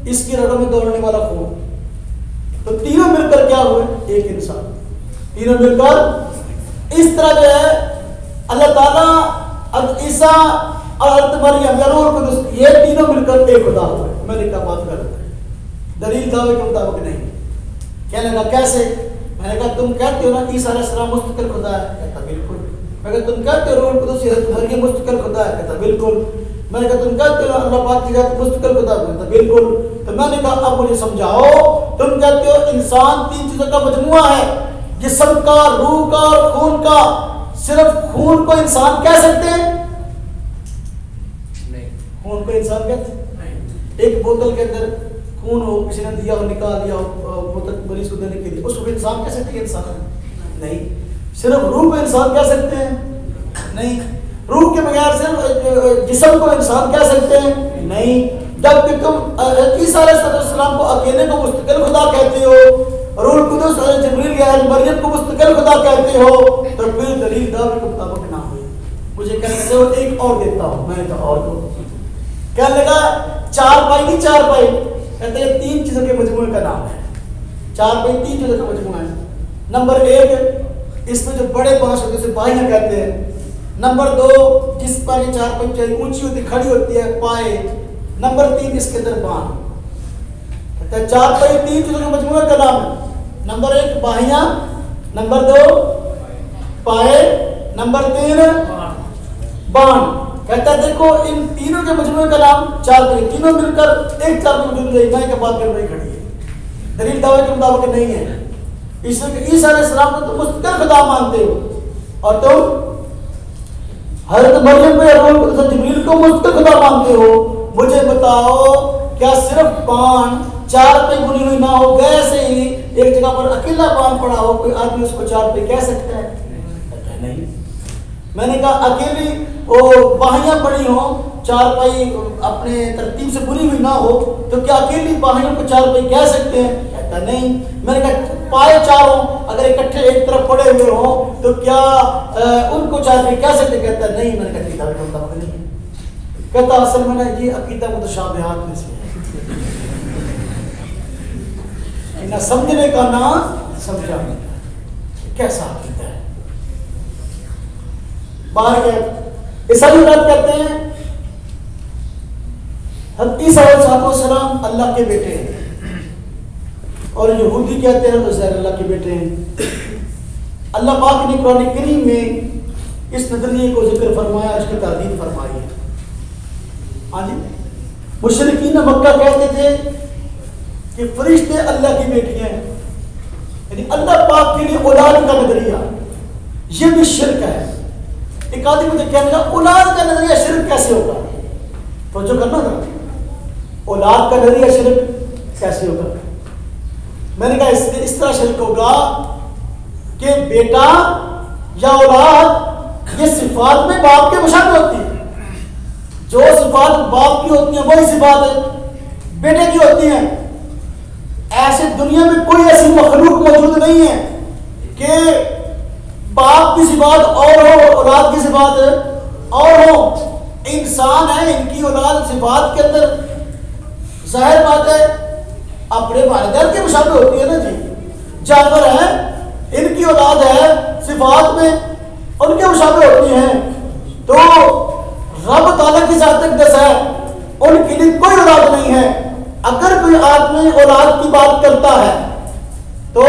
इसकी रगों में दौड़ने वाला खून। तो तीनों मिलकर क्या हुए? एक इंसान। तीनों मिलकर इस तरह जो है अल्लाह ताला, ईसा और हज़रत मरियम या रूह कुदस, ये तीनों मिलकर एक खुदा हुए। मैंने कहा बात गलत है, दलील दावे के मुताबिक नहीं। कहने लगा कैसे? मैंने कहा तुम कहते हो ना ईसा अलैहिस्सलाम मुस्तकिल खुदा है। कहता बिल्कुल। मैं तुम कहते हो रूह कुदस हज़रत मरियम मुस्तकिल खुदा है। कहता बिल्कुल। मैंने कहा तुम कहते हो अल्लाह पाक की जात मुस्तकिल खुदा है। कहता बिल्कुल। तो मैंने कहा अब मुझे समझाओ, तुम कहते हो इंसान तीन चीजों का मजमुआ है, जिस्म का, रूह का और खून का। सिर्फ खून को इंसान कह सकते हैं? नहीं। खून को इंसान कहते हैं? एक बोतल के अंदर खून हो, किसी ने दिया हो, निकाल दिया हो बोतल मरीज को देने के लिए, उसको इंसान कह सकते हैं? इंसान नहीं। सिर्फ रूह को इंसान कह सकते हैं? नहीं। रूह के बगैर सिर्फ जिस्म को इंसान कह सकते हैं? नहीं। जबकि तुम ईसा अलैहिस्सलाम को अकेले को मुस्तकिल खुदा कहते हो, रूह कुदस और जबरील या मरियम को मुस्तकिल खुदा कहते हो, तो फिर दलील दावे के मुताबिक ना हो। मुझे कहने से वो एक और देता हूँ। मैंने कहा और दो। क्या लगा? चार पाई नहीं, चार पाई। कहते हैं तीन चीजों के मजमूए का नाम है। चार पाई तीन चीजों का मजमूआ है। नंबर एक, इसमें जो बड़े बांस होते हैं उसे बाहियां कहते हैं। नंबर दो, जिस पर ये चार पाई ऊंची होती खड़ी होती है, पाए। नंबर तीन, इसके अंदर बाण। कहते हैं चार पाई तीन चीजों के मजमूए का नाम है। नंबर एक बाहियां, नंबर दो पाए, नंबर तीन बाण। कहता है देखो इन तीनों के मजमूए का नाम चार पाई। तीनों मिलकर एक चार पाई मौजूद है के बाद में खड़ी है। दलील दावे के मुताबिक नहीं है। इसलिए ईसा अलैहिस्सलाम को तुम मुस्तकिल खुदा मानते हो और तुम हज़रत मरियम को या रूह कुदस जिब्रील को मुस्तकिल खुदा मानते हो। मुझे बताओ क्या सिर्फ बाण चार पे बुनी हुई ना हो, वैसे ही एक जगह पर अकेला बाण पड़ा हो, कोई आदमी उसको चार पे कह सकता है? नहीं। मैंने कहा अकेली वो बाहियां पड़ी हो, चारपाई अपने तरतीब से पूरी हुई ना हो, तो क्या अकेली बाहियों को चारपाई कह सकते हैं? कहता नहीं। मैंने कहा पाए चारों अगर इकट्ठे एक तरफ पड़े हुए हो तो क्या उनको चारपाई कह सकते? कहता नहीं। मैंने कहा किताब का मतलब नहीं है। कहता असल में ना ये अकीदा मुतशाबिहात में से है, ना समझने का ना समझाने का। कैसा अकीदा है? बाहर गए ईसाई बात करते हैं हज़रत ईसा अलैहिस्सलाम अल्लाह के बेटे हैं, और यहूदी कहते हैं उज़ैर अल्लाह के बेटे हैं। अल्लाह पाक ने कुरान करीम में इस नजरिए को जिक्र फरमाया, इसकी तारीफ फरमाई है। हाँ जी, मुशरिकीन मक्का कहते थे कि फरिश्ते अल्लाह की बेटियां हैं, यानी अल्लाह पाक के लिए औलाद का नजरिया ये भी शिर्क है। एक आदमी मुझे कहने लगा औलाद का नजरिया शिर्क कैसे होगा? तो जो करना था, औलाद का नजरिया शिर्क कैसे होगा? मैंने कहा इस तरह शिर्क होगा कि बेटा या औलाद ये सिफात में बाप के मुशाबह होती है। जो सिफात बाप की होती है वही सिफात बेटे की होती है। ऐसे दुनिया में कोई ऐसी मखलूक मौजूद नहीं है कि बाप की सिफात और हो, औलाद की सिफात और हो। इंसान है, इनकी औलाद सिफात के अंदर जाहिर बात है अपने वालिदैन के मुशाबह होती है ना जी। जानवर है, इनकी औलाद है सिफात में उनके मुशाबह होती है। तो रब ताला की ज़ात तक़द्दस है, उनके लिए कोई औलाद नहीं है। अगर कोई आदमी औलाद की बात करता है तो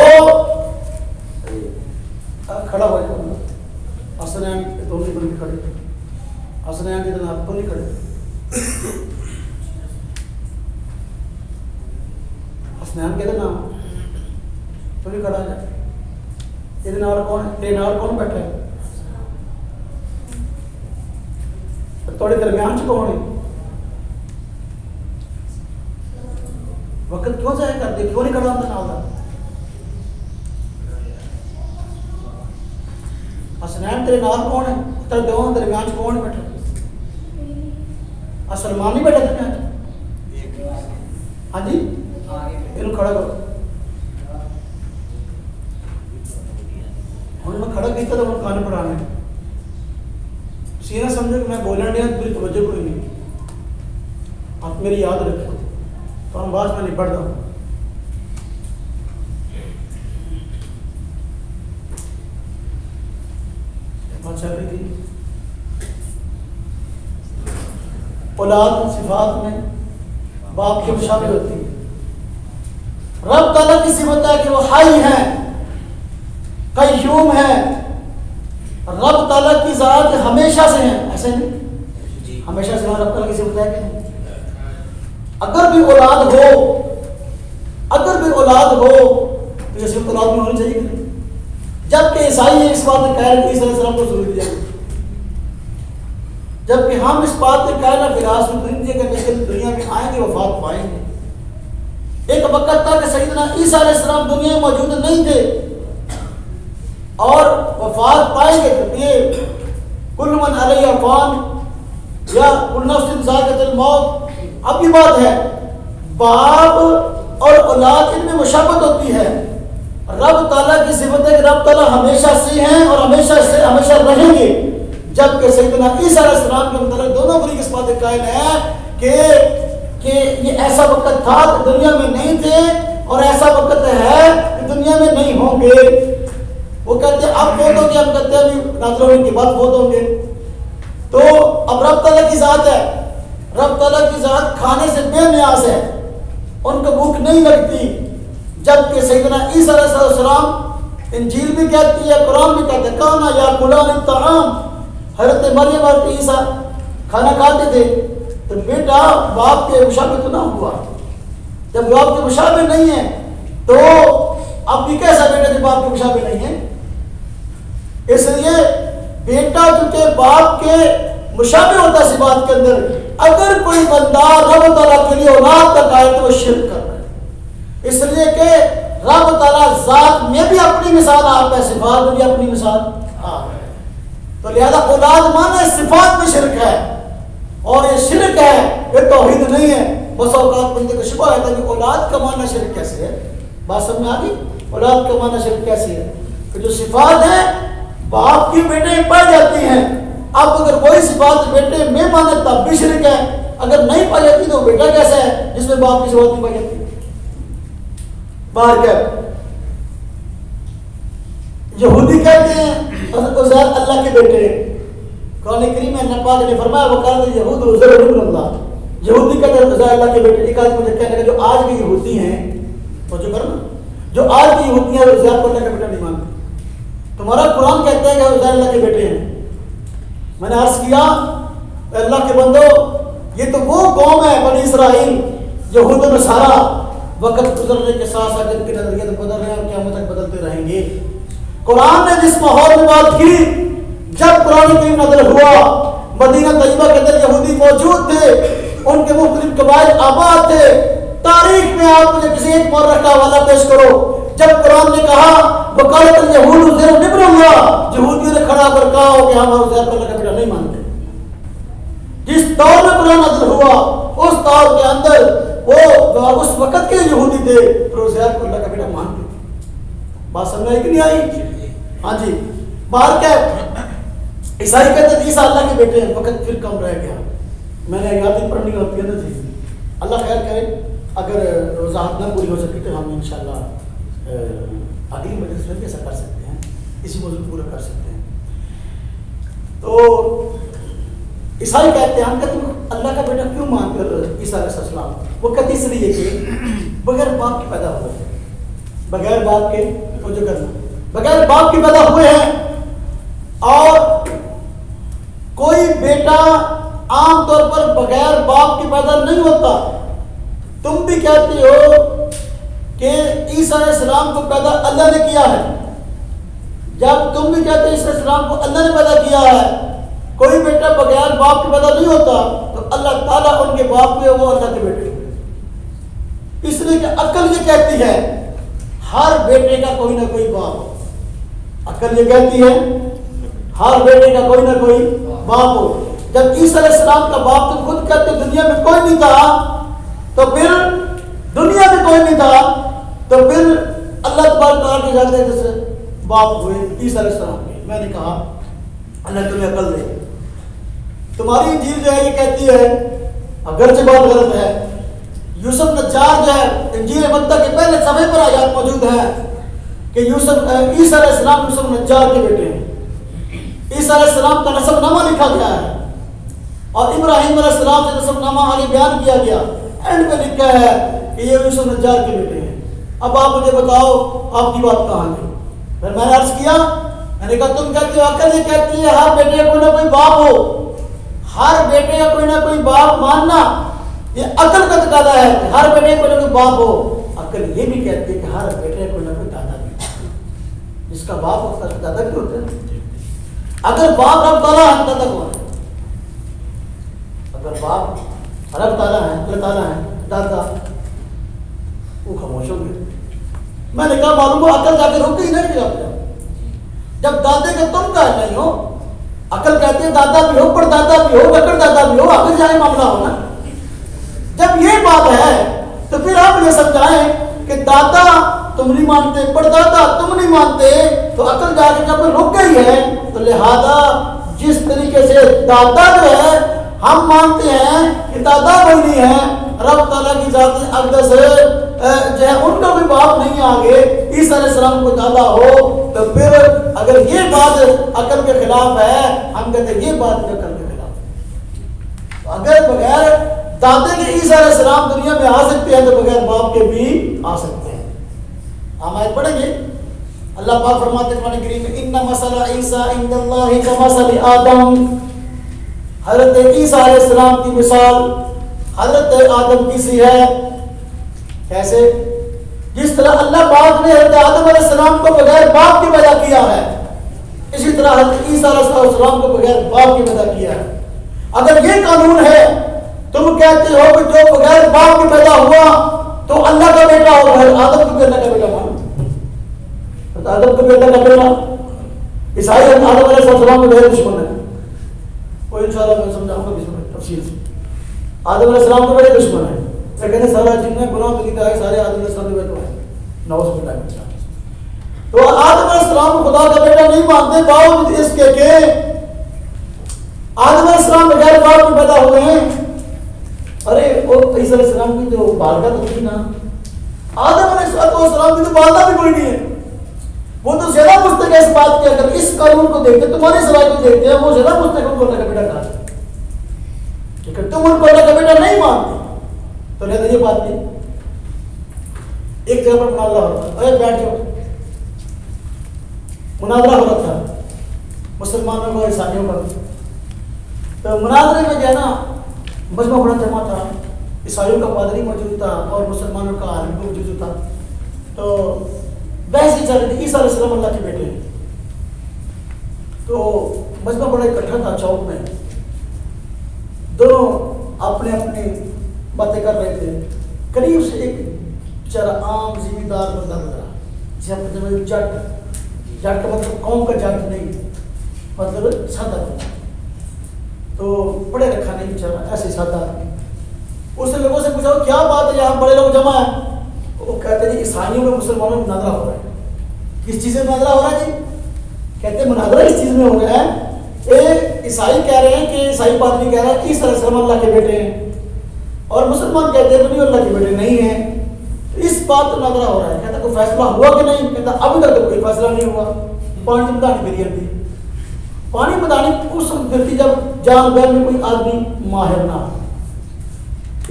खड़ा हो जाओ, असनैन दोनों बन के खड़े, असनैन के तो आप तो नहीं खड़े, असनैन कहते ना तो नहीं खड़ा जाए। तेरे नाल कौन है? तेरे नाल कौन बैठा है? थोड़े दरम्यान च कौन है? वक्त क्यों जाया कर दे? क्यों नहीं खड़ा होता नाल दा? असनैन तेरे नाल कौन है? तेरे दोनों दरम्यान कौन बैठा? सलमान नहीं बैठा दरम्यान? हाँ जी, इन्हों खड़ा करो। हम मैं खड़ा किया तो मैं कान पढ़ाने सीना समझो कि मैं बोलने दिया, मेरी तवज्जो कोई नहीं। आप मेरी याद रखो तो हम बाद में निपट दो। चल रही थी औलाद सिफात में बाप के मुशाबिह होती है। रब ताला की सिफत है कि वो हाई है, कय्यूम है। रब ताला की ज़ात हमेशा से है, ऐसे नहीं हमेशा से रब ताला की सिफत है कि अगर भी औलाद हो तो ये सिफत औलाद में होनी चाहिए कि नहीं? जबकि ईसाई इस बात में कह रहे ईसा अलैहिस्सलाम को जरूर दिया, जबकि हम इस बात में कह रहे विरासत में नहीं दिया कि दुनिया में आएंगे वफात पाएंगे। एक वक्त था कि सैयदना ईसा अलैहिस्सलाम दुनिया में मौजूद नहीं थे और वफात पाएंगे। तो ये कुल्लु मन अलैहा फ़ान या कुल्लु नफ्सिन ज़ाइक़ातुल मौत, अब की बात है बाप और औलाद इनमें मुशाबहत होती है। रब ताला की सिफत है कि रब ताला हमेशा से हैं और हमेशा रहेंगे। जबकि सैयदना ईसा अलैहिस्सलाम के अंदर दोनों फरीक इस बात कायल है कि ये ऐसा वक्त था कि दुनिया में नहीं थे और ऐसा वक्त है कि दुनिया में नहीं होंगे। वो कहते हैं अब बहुत होंगे, हम कहते हैं अभी नाज़िल होने के बाद बहुत होंगे। तो अब रब ताला की ज़ात है, रब ताला की ज़ात खाने से बेनियाज है, उनको भूख नहीं लगती। जबकि सैयदना ईसा अलैहिस्सलाम इंजील भी कहती है, कुरान भी कहते हैं काना याकुलान तआम, हज़रत मरियम और ईसा खाना खाते थे। तो बेटा बाप के मुशाबे तो ना हुआ, जब बाप के मुशाबे नहीं है तो अब भी कैसा बेटा जब बाप के मुशाबे नहीं है? इसलिए बेटा क्योंकि बाप के मुशाबे होता है सिफात के अंदर, अगर कोई बंदा रब ताला के लिए औलाद तक आए तो वो शिर्क कर रहा है। इसलिए कि रब ताला ज़ात में भी अपनी मिसाल आप है, सिफात में भी अपनी मिसाल आप है। तो लिहाजा औलाद माने सिफात में शिरक है, और ये शिरक है, ये तौहीद नहीं है। बस औकात बंदे को शुबह रहता है कि औलाद का माना शिरक कैसे है। बात समझ में आ गई? औलाद का माना शिरक कैसे है? तो जो सिफात है बाप की बेटे में पाई जाती हैं। अब अगर वही सिफात बेटे में माने तब भी शिरक है, अगर नहीं पाई जाती तो बेटा कैसा है जिसमें बाप की सिफात नहीं पाई जाती? बाहर क्या यहूदी कहते हैं उज़ैर अल्लाह के बेटे। कुरान करीम में अल्लाह पाक ने फरमाया वकालत यहूद उज़ैर इब्न अल्लाह, यहूदी कहते हैं उज़ैर अल्लाह के बेटे। एक आदमी मुझे कहने लगा जो आज के यहूदी हैं, तो जो करना जो आज की यहूदी हैं उज़ैर को अल्लाह का बेटा नहीं मानते। तुम्हारा कुरान कहता है कि उज़ैर अल्लाह के बेटे हैं। मैंने अर्ज किया अल्लाह के बंदो, ये तो वो कौम है बनी इसराइल, यहूद और नसारा, वक्त गुजरने के साथ साथ इनके नजरिए तो बदल रहे हैं और क़यामत तक बदलते रहेंगे। कुरान ने जिस माहौल में बात की, जब कुरान करीम नाज़िल हुआ, मदीना तैयबा के अंदर यहूदी मौजूद थे, उनके मुख्तलिफ कबाइल आबाद थे। तारीख में आप मुझे किसी एक मौरख का हवाला पेश करो जब कुरान ने कहा वकालत यहूद उज़ैर इब्न अल्लाह, यहूदियों ने खड़ा कर कहा हो कि हम उज़ैर को अल्लाह का बेटा नहीं मानते। जिस दौर में कुरान नाज़िल हुआ उस दौर के अंदर वो उस वक्त के यहूदी थे तो उज़ैर को अल्लाह का बेटा मानते थे। बात समझ आई कि नहीं आई? हाँ जी। बाहर क्या ईसाई कहते थे ईसा अल्लाह के बेटे हैं, वक्त फिर कम रह गया। मैंने यादें पढ़नी होती है ना जी। अल्लाह खैर करे, अगर वजाहत न पूरी हो सके तो हम इंशाल्लाह अगली मजलिस में ऐसा कर सकते हैं, इसी मौजूद पूरा कर सकते हैं। तो ईसाई कहते हैं हम कहते अल्लाह का बेटा क्यों मानते हो ईसा अलैहिस्सलाम? वो कहते इसलिए कि बगैर बाप के पैदा हुए, बगैर बाप के वो जो करना बगैर बाप के पैदा हुए हैं। और कोई बेटा आमतौर पर बगैर बाप के पैदा नहीं होता। तुम भी कहते हो कि ईसा अलैहिस्सलाम को पैदा अल्लाह ने किया है। जब तुम भी कहते हो ईसा अलैहिस्सलाम को अल्लाह ने पैदा किया है, कोई बेटा बगैर बाप के पैदा नहीं होता, तो अल्लाह ताला उनके बाप हुए, वो अल्लाह के बेटे हुए। इसलिए कि अक्ल ये कहती है हर बेटे का कोई ना कोई बाप हो। अक्ल ये कहती है हर बेटे का कोई ना कोई बाप हो। जब ईसा अलैहिस्सलाम का बाप तुम खुद कहते दुनिया में कोई नहीं था, तो फिर दुनिया में कोई नहीं था, तो फिर अल्लाह तबारक तआला के जाते जैसे बाप हुए ईसा अलैहिस्सलाम के। मैंने कहा अल्लाह तुम्हें अकल दे। तुम्हारी इंजील जो है ये कहती है, अगरचे बात गलत है, यूसुफ नज्जार जो है इंजील मत्ता के पहले सफ़े पर आयत मौजूद है कि ईसा अलैहिस्सलाम यूसुफ नज्जार के बेटे हैं। ईसा अलैहिस्सलाम का नसबनामा लिखा गया है और इब्राहिम अलैहिस्सलाम से नसबनामा आगे बयान किया गया। एंड में लिखा है कि ये यूसुफ नज्जार के बेटे हैं। अब आप मुझे बताओ आपकी बात कहाँ गई? फिर मैंने अर्ज किया, मैंने कहा तुम कहते हो अकल ये कहती है हर बेटे का कोई ना कोई बाप हो, हर बेटे का कोई ना कोई बाप मानना ये अकल का तकादा है। हर बेटे का कोई ना कोई बाप हो। अकल ये भी कहती है कि हर बेटे का कोई ना कोई दादा भी, जिसका बाप होता है दादा भी होता है। अगर बाप रब ताला है, दादा कौन है? अगर बाप रब ताला है, अल्लाह ताला है, दादा वो खामोश होंगे। मैंने कहा मालूम हो अकल जाके रोक ही नहीं जाता। जब दादे का तुम कह नहीं हो, अकल कहती है दादा भी हो, परदादा भी हो, बकर दादा भी हो, आगे जाए मामला होना। जब ये बात है तो फिर आप ये समझाएं कि दादा तुम नहीं मानते, परदादा तुम नहीं मानते, तो अकल जाके जब रुक गई है तो लिहाजा जिस तरीके से दादा जो है हम मानते हैं कि दादा कोई नहीं है, रब ताला की जात अक़दस जो है उनका कोई बाप नहीं आगे ईसा अलैहिस्सलाम को दादा हो, तो फिर अगर ये बात अकल के खिलाफ है, हम कहते हैं ये बात अकल के खिलाफ। अगर बगैर दादे के ईसा अलैहिस्सलाम दुनिया में आ सकते हैं तो बगैर बाप के भी आ सकते हैं। हम आयत पढ़ेंगे। अल्लाह पाक फरमाते हैं कुरान करीम में इन्ना मसला ईसा इंदल्लाहि कमसली आदम, हजरत ईसा अलैहिस्सलाम की मिसाल हजरत आदम की सी है। कैसे? जिस तरह अल्लाह पाक ने हजरत आदम अलैहिस्सलाम को बगैर बाप के पैदा किया है, इसी तरह हजरत ईसा अलैहिस्सलाम को बगैर बाप के पैदा किया है। अगर ये कानून है, तुम कहते हो कि जो बगैर बाप के पैदा हुआ तो अल्लाह का बेटा हो, आदम को भी अल्लाह का बेटा मानो, तो आदम को भी अल्लाह का बेटा। ईसाई आदम अलैहिस्सलाम के बड़े दुश्मन है, वो इंशाल्लाह मैं समझाऊंगा इसमें तफसील से। आदम अलैहिस्सलाम के बड़े दुश्मन है, मैं कहते सारा जितने गुनाह किए थे सारे आदम अलैहिस्सलाम के बेटे हैं, नौज बिल्लाह। तो आदम अलैहिस्सलाम को खुदा का बेटा नहीं मानते, बावजूद इसके के आदम अलैहिस्सलाम बगैर बाप के पैदा हुए हैं। अरे वो ईसा अलैहिस्सलाम की जो बालका तो थी ना, आदम अलैहिस्सलाम की तो बालका भी कोई नहीं है। वो तो ज्यादा मुस्तक है इस बात के, अगर इस कानून को देखते तुम्हारी सलाह को देखते हैं, वो ज्यादा मुस्तक उनको अल्लाह का बेटा कहा। लेकिन तुम उनको अल्लाह का बेटा नहीं मानते तो नहीं, ये बात नहीं। एक जगह पर मुनाजरा होता, अरे बैठ जाओ, मुनाजरा हो रहा था मुसलमानों को ईसाइयों का। तो मुनाजरे में जो है ना मजमा बड़ा जमा था, ईसाइयों का पादरी मौजूद था और मुसलमानों का आलिम मौजूद था। तो बहस ही चल रही थी, ईसा अलैहिस्सलाम अल्लाह के बेटे हैं। तो मजमा बड़ा इकट्ठा था चौक में, दोनों अपने अपने बातें कर रहे थे। करीब से एक बेचारा आम जिम्मेदार बंदा लग रहा, जट जट का मतलब कौम का जट नहीं, मतलब सादा बंदा, तो पढ़े रखा नहीं बेचारा, ऐसे सादा। उसने लोगों से पूछा क्या बात है, यहाँ बड़े लोग जमा है। वो कहते जी ईसाइयों में मुसलमानों में मुनाजरा हो रहा है। किस चीज़ में मुनाजरा हो रहा है जी? कहते मुनाजरा इस चीज़ में हो रहा है, ईसाई कह रहे हैं कि ईसाई पादरी कह रहा है ईसा अलैहिस्सलाम अल्लाह के बेटे हैं, और मुसलमान कहते हैं नहीं अल्लाह के बेटे नहीं है। तो इस बात पर मुनाजरा हो रहा है। कहता कोई फैसला हुआ कि नहीं? कहता अभी तक तो कोई फैसला नहीं हुआ। पानी बतानी फिर थी, पानी बतानी उस फिरती जब जान बैल में कोई आदमी माहिर ना हो,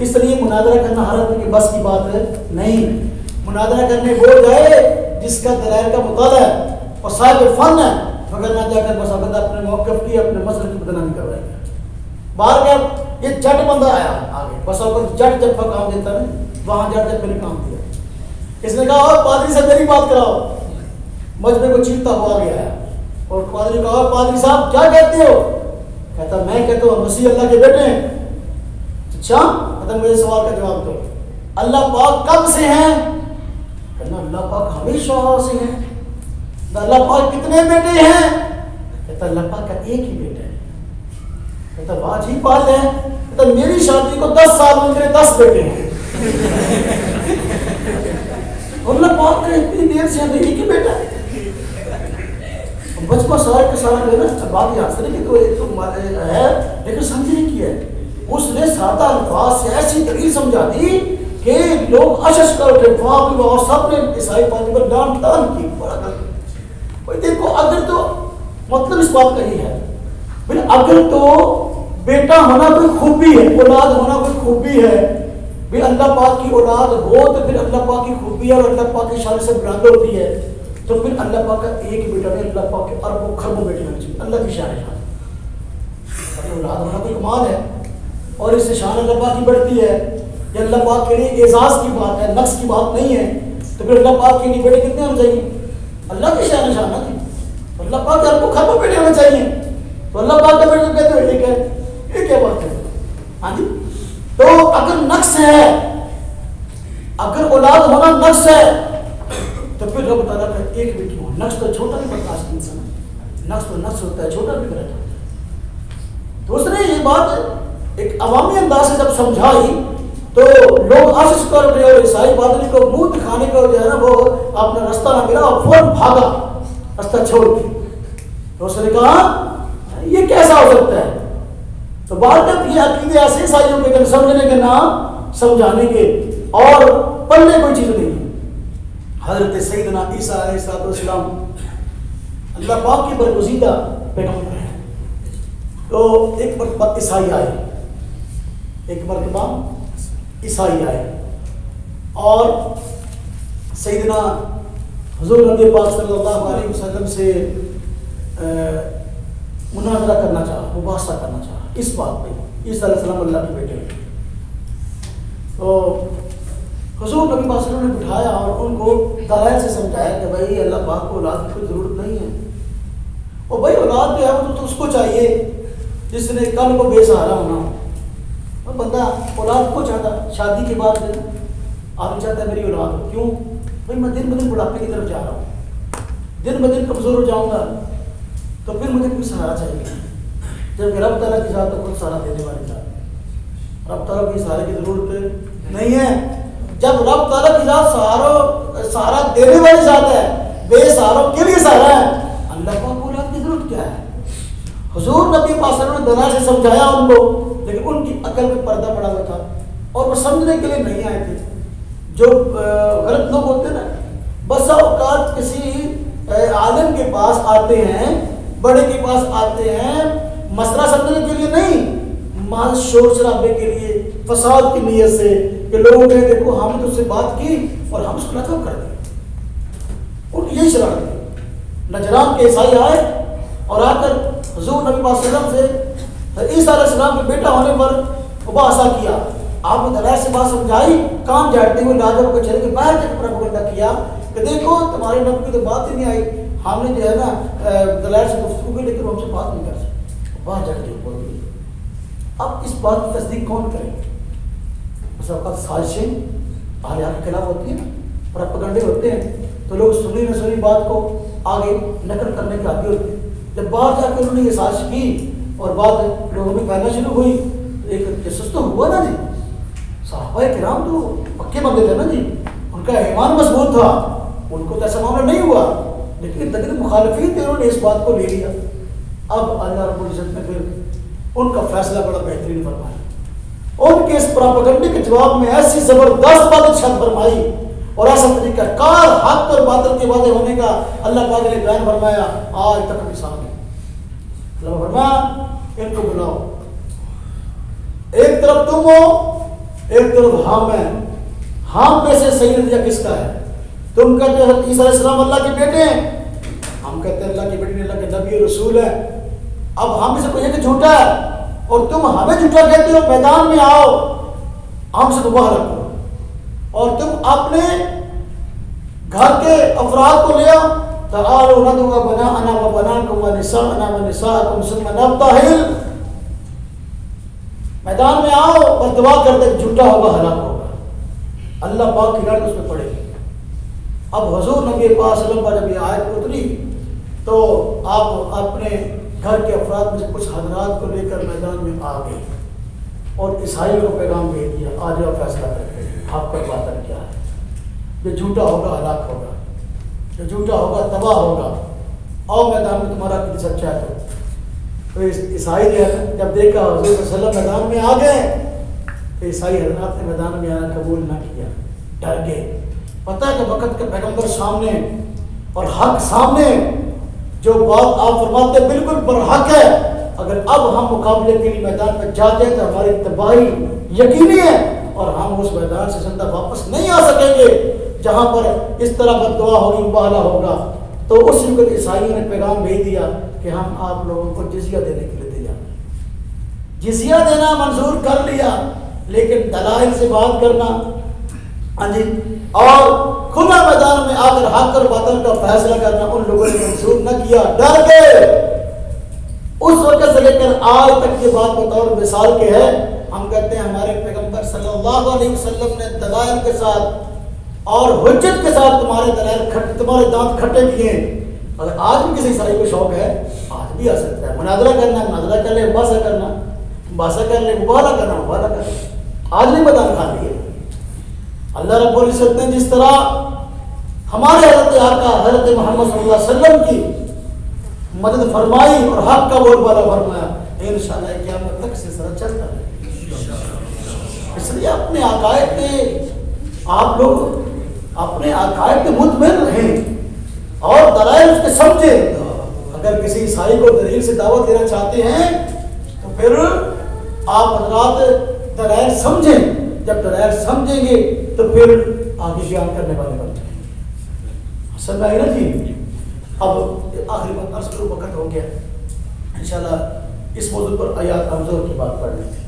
इसलिए मुनाजरा करना हर आदमी की बस की बात है नहीं। मुनाजरा करने वो जाए जिसका दलाइल का मुताला है और साहिब फन है, मगर ना जाकर मसाबत अपने मौक़िफ़ की अपने मसले की बदनामी करवाएंगे। बाहर क्या ये जट बंदा आया आगे, बस जट जब काम देता है वहाँ जट जब मैंने काम दिया, इसने कहा और पादरी से मेरी बात कराओ। मजमे को चीरता हुआ गया है और पादरी कहा पादरी साहब क्या कहते हो? कहता मैं कहता हूँ मसीह अल्लाह के बेटे हैं। अच्छा मतलब मुझे सवाल का जवाब दो, अल्लाह पाक कब से हैं? कहना अल्लाह पाक हमेशा से हैं। अल्लाह पाक कितने बेटे हैं? कहता अल्लाह पाक का एक ही बेटा है। कहता वाह जी बात है। कहता मेरी शादी को 10 साल में मेरे 10 बेटे हैं। अल्लाह पाक का इतनी देर से एक ही बेटा है। बचपन सारा के सारा जो है ना बात याद से तो एक तो है लेकिन समझ नहीं किया। उसने सादा अल्फाज से ऐसी दलील समझा दी कि लोग अशश कर उठे, वहाँ भी वहाँ सबने ईसाई पादरी पर डांट डाल की बड़ा गलत। देखो अगर तो मतलब इस बात का ही है फिर अगर तो बेटा होना कोई खूबी है, औलाद होना कोई खूबी है, भी अल्लाह पाक की औलाद हो तो फिर अल्लाह पाक की खूबी है और अल्लाह पाक की शान से बुलंद होती है। तो फिर अल्लाह पाक का एक ही बेटा नहीं, अल्लाह पाक के अरबों खरबों बेटे होने चाहिए। अल्लाह की शान है, औलाद होना कोई कमाल है और इससे शान अल्लाह पाक की बढ़ती है। ये अल्लाह पाक के लिए एजाज की बात है, नक्स की बात नहीं है। तो फिर अल्लाह पाक के लिए बेटे कितने होने चाहिए? अल्लाह की शान है थी, अल्लाह पाक के अरबों खरबों बेटे होने चाहिए। तो अल्लाह पाक का बेटे कहते हो ठीक है, ये क्या बात है? हाँ जी, तो अगर नक्स है, अगर औलाद होना नक्स है तो फिर रब तआला का एक बेटी हो। नक्स तो छोटा भी बर्दाश्त इंसान, नक्स तो नक्स होता है, छोटा भी गलत होता है। तो उसने ये बात एक अवामी अंदाज से जब समझाई तो लोग आशीष कर रहे और ईसाई पादरी को मुंह दिखाने को जो है ना वो अपना रास्ता ना मिला और फौरन भागा रास्ता छोड़ के। तो उसने कहा ये कैसा हो सकता है? तो बाद में ये अकीदे ऐसे ईसाइयों के समझने के ना समझाने के और पढ़ने कोई चीज नहीं है। हजरत सैयदना ईसा अलैहिस्सलाम अल्लाह पाक की बरगुज़ीदा पैगंबर है। तो एक मरतबा ईसाई आए, एक मरतबा ईसाई आए और सैयदना हुज़ूर नबी पाक सल्लल्लाहु अलैहि वसल्लम से मुनाज़रा करना चाहा, मुबाहसा करना चाहा इस बात पे ईसा अलैहिस्सलाम अल्लाह के बेटे हैं। तो हुज़ूर नबी पाक ने बिठाया और उनको दलाइल से समझाया कि भाई अल्लाह पाक को औलाद की कोई ज़रूरत नहीं है और भाई औलाद जो है वो तो उसको चाहिए जिसने कल को बेसहारा होना हो। और बंदा औलाद को चाहता, शादी के बाद आदमी चाहता है मेरी औलाद हो। क्यों भाई मैं दिन ब दिन बुढ़ापे की तरफ जा रहा हूँ, दिन ब दिन कमज़ोर हो जाऊँगा, तो फिर मुझे कोई सहारा चाहिए। जबकि रब तआला की ज़ात तो खुद सहारा देने वाली ज़ात, रब तआला की सहारे की जरूरत नहीं है। जब रब तआला की ज़ात सहारा देने वाली ज़ात है, बेसहारों के लिए सहारा है, अल्लाह को औलाद की जरूरत क्या है? हुजूर नबी पाक सल्लल्लाहु अलैहि वसल्लम ने दलाल से समझाया उनको, लेकिन उनकी अकल में पर्दा पड़ा हुआ था और वो समझने के लिए नहीं आए थे। जो गलत लोग होते हैं ना, बस औकात किसी आलिम के पास आते हैं, बड़े के पास आते हैं मसला समझने के लिए नहीं, माल शोर शराबे के लिए, फसाद की नीयत से कि लोगों ने देखो हमने तो उससे बात की और हम उसको खत्म कर दिया। उनकी यही शरारत थी। नजरान के ईसाई आए और आकर हुजूर नबी पाक सल्लल्लाहु अलैहि वसल्लम से ईसा अलैहिस्सलाम के बेटा होने पर मुबाहसा किया। आपने दलाल से बात समझाई, काम झाड़ते हुए लाजर को चले के बाहर तक प्रोपेगेंडा किया कि देखो तुम्हारे नबी की तो बात ही नहीं आई, हमने जो है ना दलाल से गुफ्तगू की लेकिन हमसे बात नहीं कर सकते, बाहर जाकर बोल दी। अब इस बात की तस्दीक कौन करे? उस वक्त साजिशें आलिया के खिलाफ होती है ना, प्रोपेगेंडे होते हैं, तो लोग सुनी न सुनी बात को आगे नकल करने के आदी होते हैं। जब बाहर जाकर उन्होंने ये साजिश की और बात लोगों में फैलना शुरू हुई, तो एक जसूस तो हुआ ना जी। सहाबाए किराम तो पक्के बंदे थे ना जी, उनका ईमान मजबूत था, उनको तो ऐसा मामला नहीं हुआ, लेकिन तकरीबन मुखालिफीन थे, उन्होंने इस बात को ले लिया। अब अल्लाह रब्बुल इज्जत ने फिर उनका फैसला बड़ा बेहतरीन फरमाया। उनके इस प्रोपेगेंडे के जवाब में ऐसी जबरदस्त बात इरशाद फरमाई और ऐसा तरीका कार हक और बातिल के वादे होने का अल्लाह पाक ने बयान फरमाया। आज तक के सामने अल्लाह फरमाया इनको बुलाओ, एक तरफ तुम हो एक तरफ हम हैं, हम में से सही नतीजा किसका है? तुम कहते हो ईसा अलैहिस्सलाम अल्लाह के बेटे हैं, हम कहते हैं अल्लाह के बेटे अल्लाह के नबी रसूल है। अब हम से कोई कि झूठा है और तुम हमें झूठा कहते हो। मैदान में आओ, हमसे मुबाहला करो और तुम अपने घर के अफराद को ले आओ। तआलू नदू बनाअना व बनाकुम व निसाअना व निसाअकुम सुम्मा नब्तहिल। मैदान में आओ और दुआ करते झूठा होगा, हलाक होगा, अल्लाह पाक की लानत उसमें पड़ेगी। अब हुजूर नबी पाक सल्लल्लाहु अलैहि वसल्लम पर जब ये आयत उतरी तो आप अपने घर के अफराद में से कुछ हजरात को लेकर मैदान में आ गए और ईसाइयों को पैगाम भेज दिया, आज आप फैसला करते हैं आपका बातिल क्या है। जो झूठा होगा हलाक होगा, जो झूठा होगा तबाह होगा। और मैदान में तुम्हारा कितनी सच्चा है। तो ईसाई जो है जब देखा हुजूर सल्लल्लाहु अलैहि वसल्लम मैदान में आ गए तो ईसाई हजरात ने मैदान में आना कबूल ना किया, डर गए। पता है कि वक्त के पैगंबर सामने और हक सामने, जो बात आप फरमाते बिल्कुल बरहक है। अगर अब हम मुकाबले के लिए मैदान में जाते हैं तो हमारी तबाही यकीनी है और हम उस मैदान से जिंदा वापस नहीं आ सकेंगे जहां पर इस तरह बद्दुआ होगी, मुबाहला होगा। तो उस वक्त ईसाइयों ने पैगाम भेज दिया कि हम आप लोगों को जिजिया देने के लिए तैयार हैं। जिजिया देना मंजूर कर लिया, लेकिन दलाइल से बात करना, हाँ जी, और खुला मैदान में आकर हक और बातिल का फैसला करना उन लोगों ने मंजूर न किया, डर गए। उस वक्त से लेकर आज तक की बात बतौर मिसाल के है। हम कहते हैं हमारे पैगंबर सल्लल्लाहु अलैहि वसल्लम ने दलाइल के साथ और हुज्जत के साथ तुम्हारे दांत खट्टे किए। अगर आज भी किसी ईसाई को शौक है, आज भी आ सकता है। मुनाजरा करना, मुनाजरा कर ले, मुबासा करना, मुबासा कर ले, मुबाहला करना, मुबाहला कर ले। आज भी मैदान खा लिए। अल्लाह रब्बुल इज्जत ने जिस तरह हमारे हज़रत आका हज़रत मोहम्मद सल्लल्लाहु अलैहि वसल्लम की मदद फरमाई और हक का बोलबाला फरमाया, इंशाअल्लाह क़यामत तक सिलसिला चलता है। इसलिए अपने अकायद पे आप लोग अपने अकायद पे मुतमईन रहें और दलाइल उसके समझे। अगर किसी ईसाई को दलील से दावत देना चाहते हैं तो फिर आप हज़रात दलाइल समझें। जब दलाइल समझेंगे तो फिर आगे बयान करने वाले बन जाएंगे। समझ आई ना जी। अब आखिरी बात अर्ज़ करूं, वक्त हो गया। इंशाल्लाह इस मौजूद पर आयात कमजोर की बात पढ़नी थी।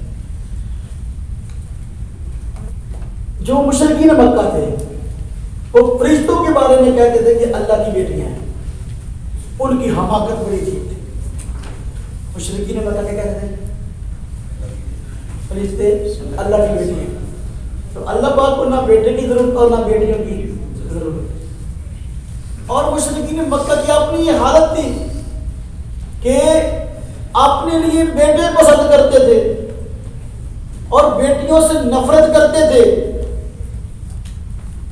जो मुशरिकीन मक्का थे वो फरिश्तों के बारे में कहते थे कि अल्लाह की बेटियां हैं। उनकी हमाकत बड़ी ठीक थी। मुशरिकीन मक्का क्या कहते थे? फरिश्ते अल्लाह की बेटी हैं। तो अल्लाह पाक को ना बेटे की जरूरत और ना बेटियों की जरूरत। और मुशरिकीन मक्का की अपनी ये हालत थी कि अपने लिए बेटे पसंद करते थे और बेटियों से नफरत करते थे।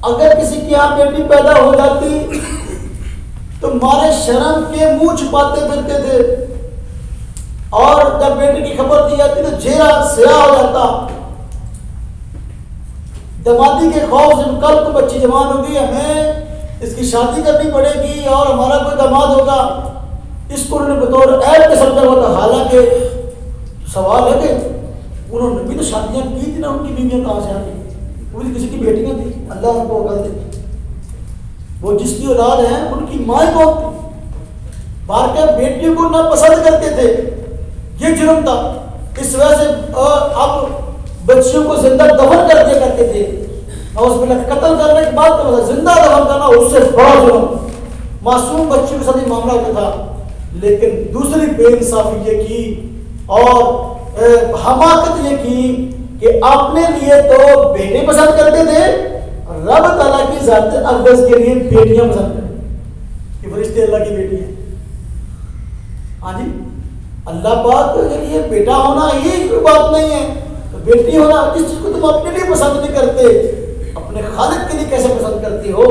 अगर किसी की यहाँ बेटी पैदा हो जाती तो मारे शर्म के मुंह छुपाते फिरते थे, और जब बेटी की खबर दी जाती तो चेहरा स्याह हो जाता। दमादी के खौफ से कल को बच्ची जवान होगी, हमें इसकी शादी करनी पड़ेगी और हमारा कोई दामाद होगा, इसको उन्होंने बतौर ऐब के समझा हुआ था। हालांकि सवाल है कि उन्होंने भी तो शादियां की थी ना, उनकी बीवियां कहाँ से आ गई? वो भी किसी की बेटियां थी, अल्लाह उनको अकल दे। वो जिसकी औलाद है उनकी माँ कौन थी? बाहर के बेटियों को ना पसंद करते थे, ये जुर्म था। इस वजह से अब बच्चियों को जिंदा दफन कर दिया करते थे, और उसमें कत्ल करने के बाद तो जिंदा दफन करना उससे बड़ा जुर्म, मासूम बच्चों के साथ ही मामला होता था। लेकिन दूसरी बेइंसाफी ये की और हमाकत ये की कि अपने लिए तो बेटे पसंद करते थे, रब ताला की ज़ात अक़दस के लिए बेटियां पसंद करते कि फरिश्ते अल्लाह की बेटी है। हाँ जी, अल्लाह पाक के लिए बेटा होना ये कोई बात नहीं है, तो बेटी होना, जिस चीज को तुम अपने लिए पसंद नहीं करते अपने खालिक के लिए कैसे पसंद करती हो?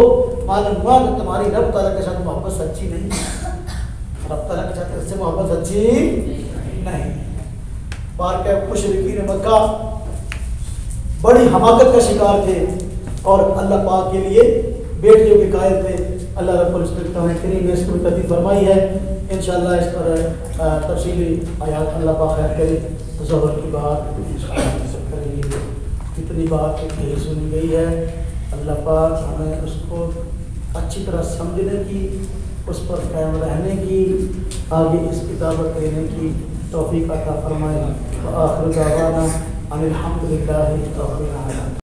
मालूम हुआ कि तुम्हारी रब ताला के साथ मोहब्बत सच्ची नहीं है, रब ताला के साथ इससे मोहब्बत सच्ची नहीं। बार के मुशरिकीन मक्का बड़ी हमाकत का शिकार थे और अल्लाह पाक के लिए बेटियों के कायल थे। अल्लाह रब्बुल इज्जत करीम ने इसको तदबीर फरमाई है। इंशाअल्लाह इस पर तफसीली आयात अल्लाह पाक खैर करे। ज़ोहर की बात करेंगे, कितनी बात यही सुनी गई है, अल्लाह पाक हमें उसको अच्छी तरह समझने की, उस पर कायम रहने की, आगे इसकी दावत देने की तौफीक अता फरमाए। आखिर दावाना अनिल हम्दुलिल्लाहि रब्बिल आलमीन।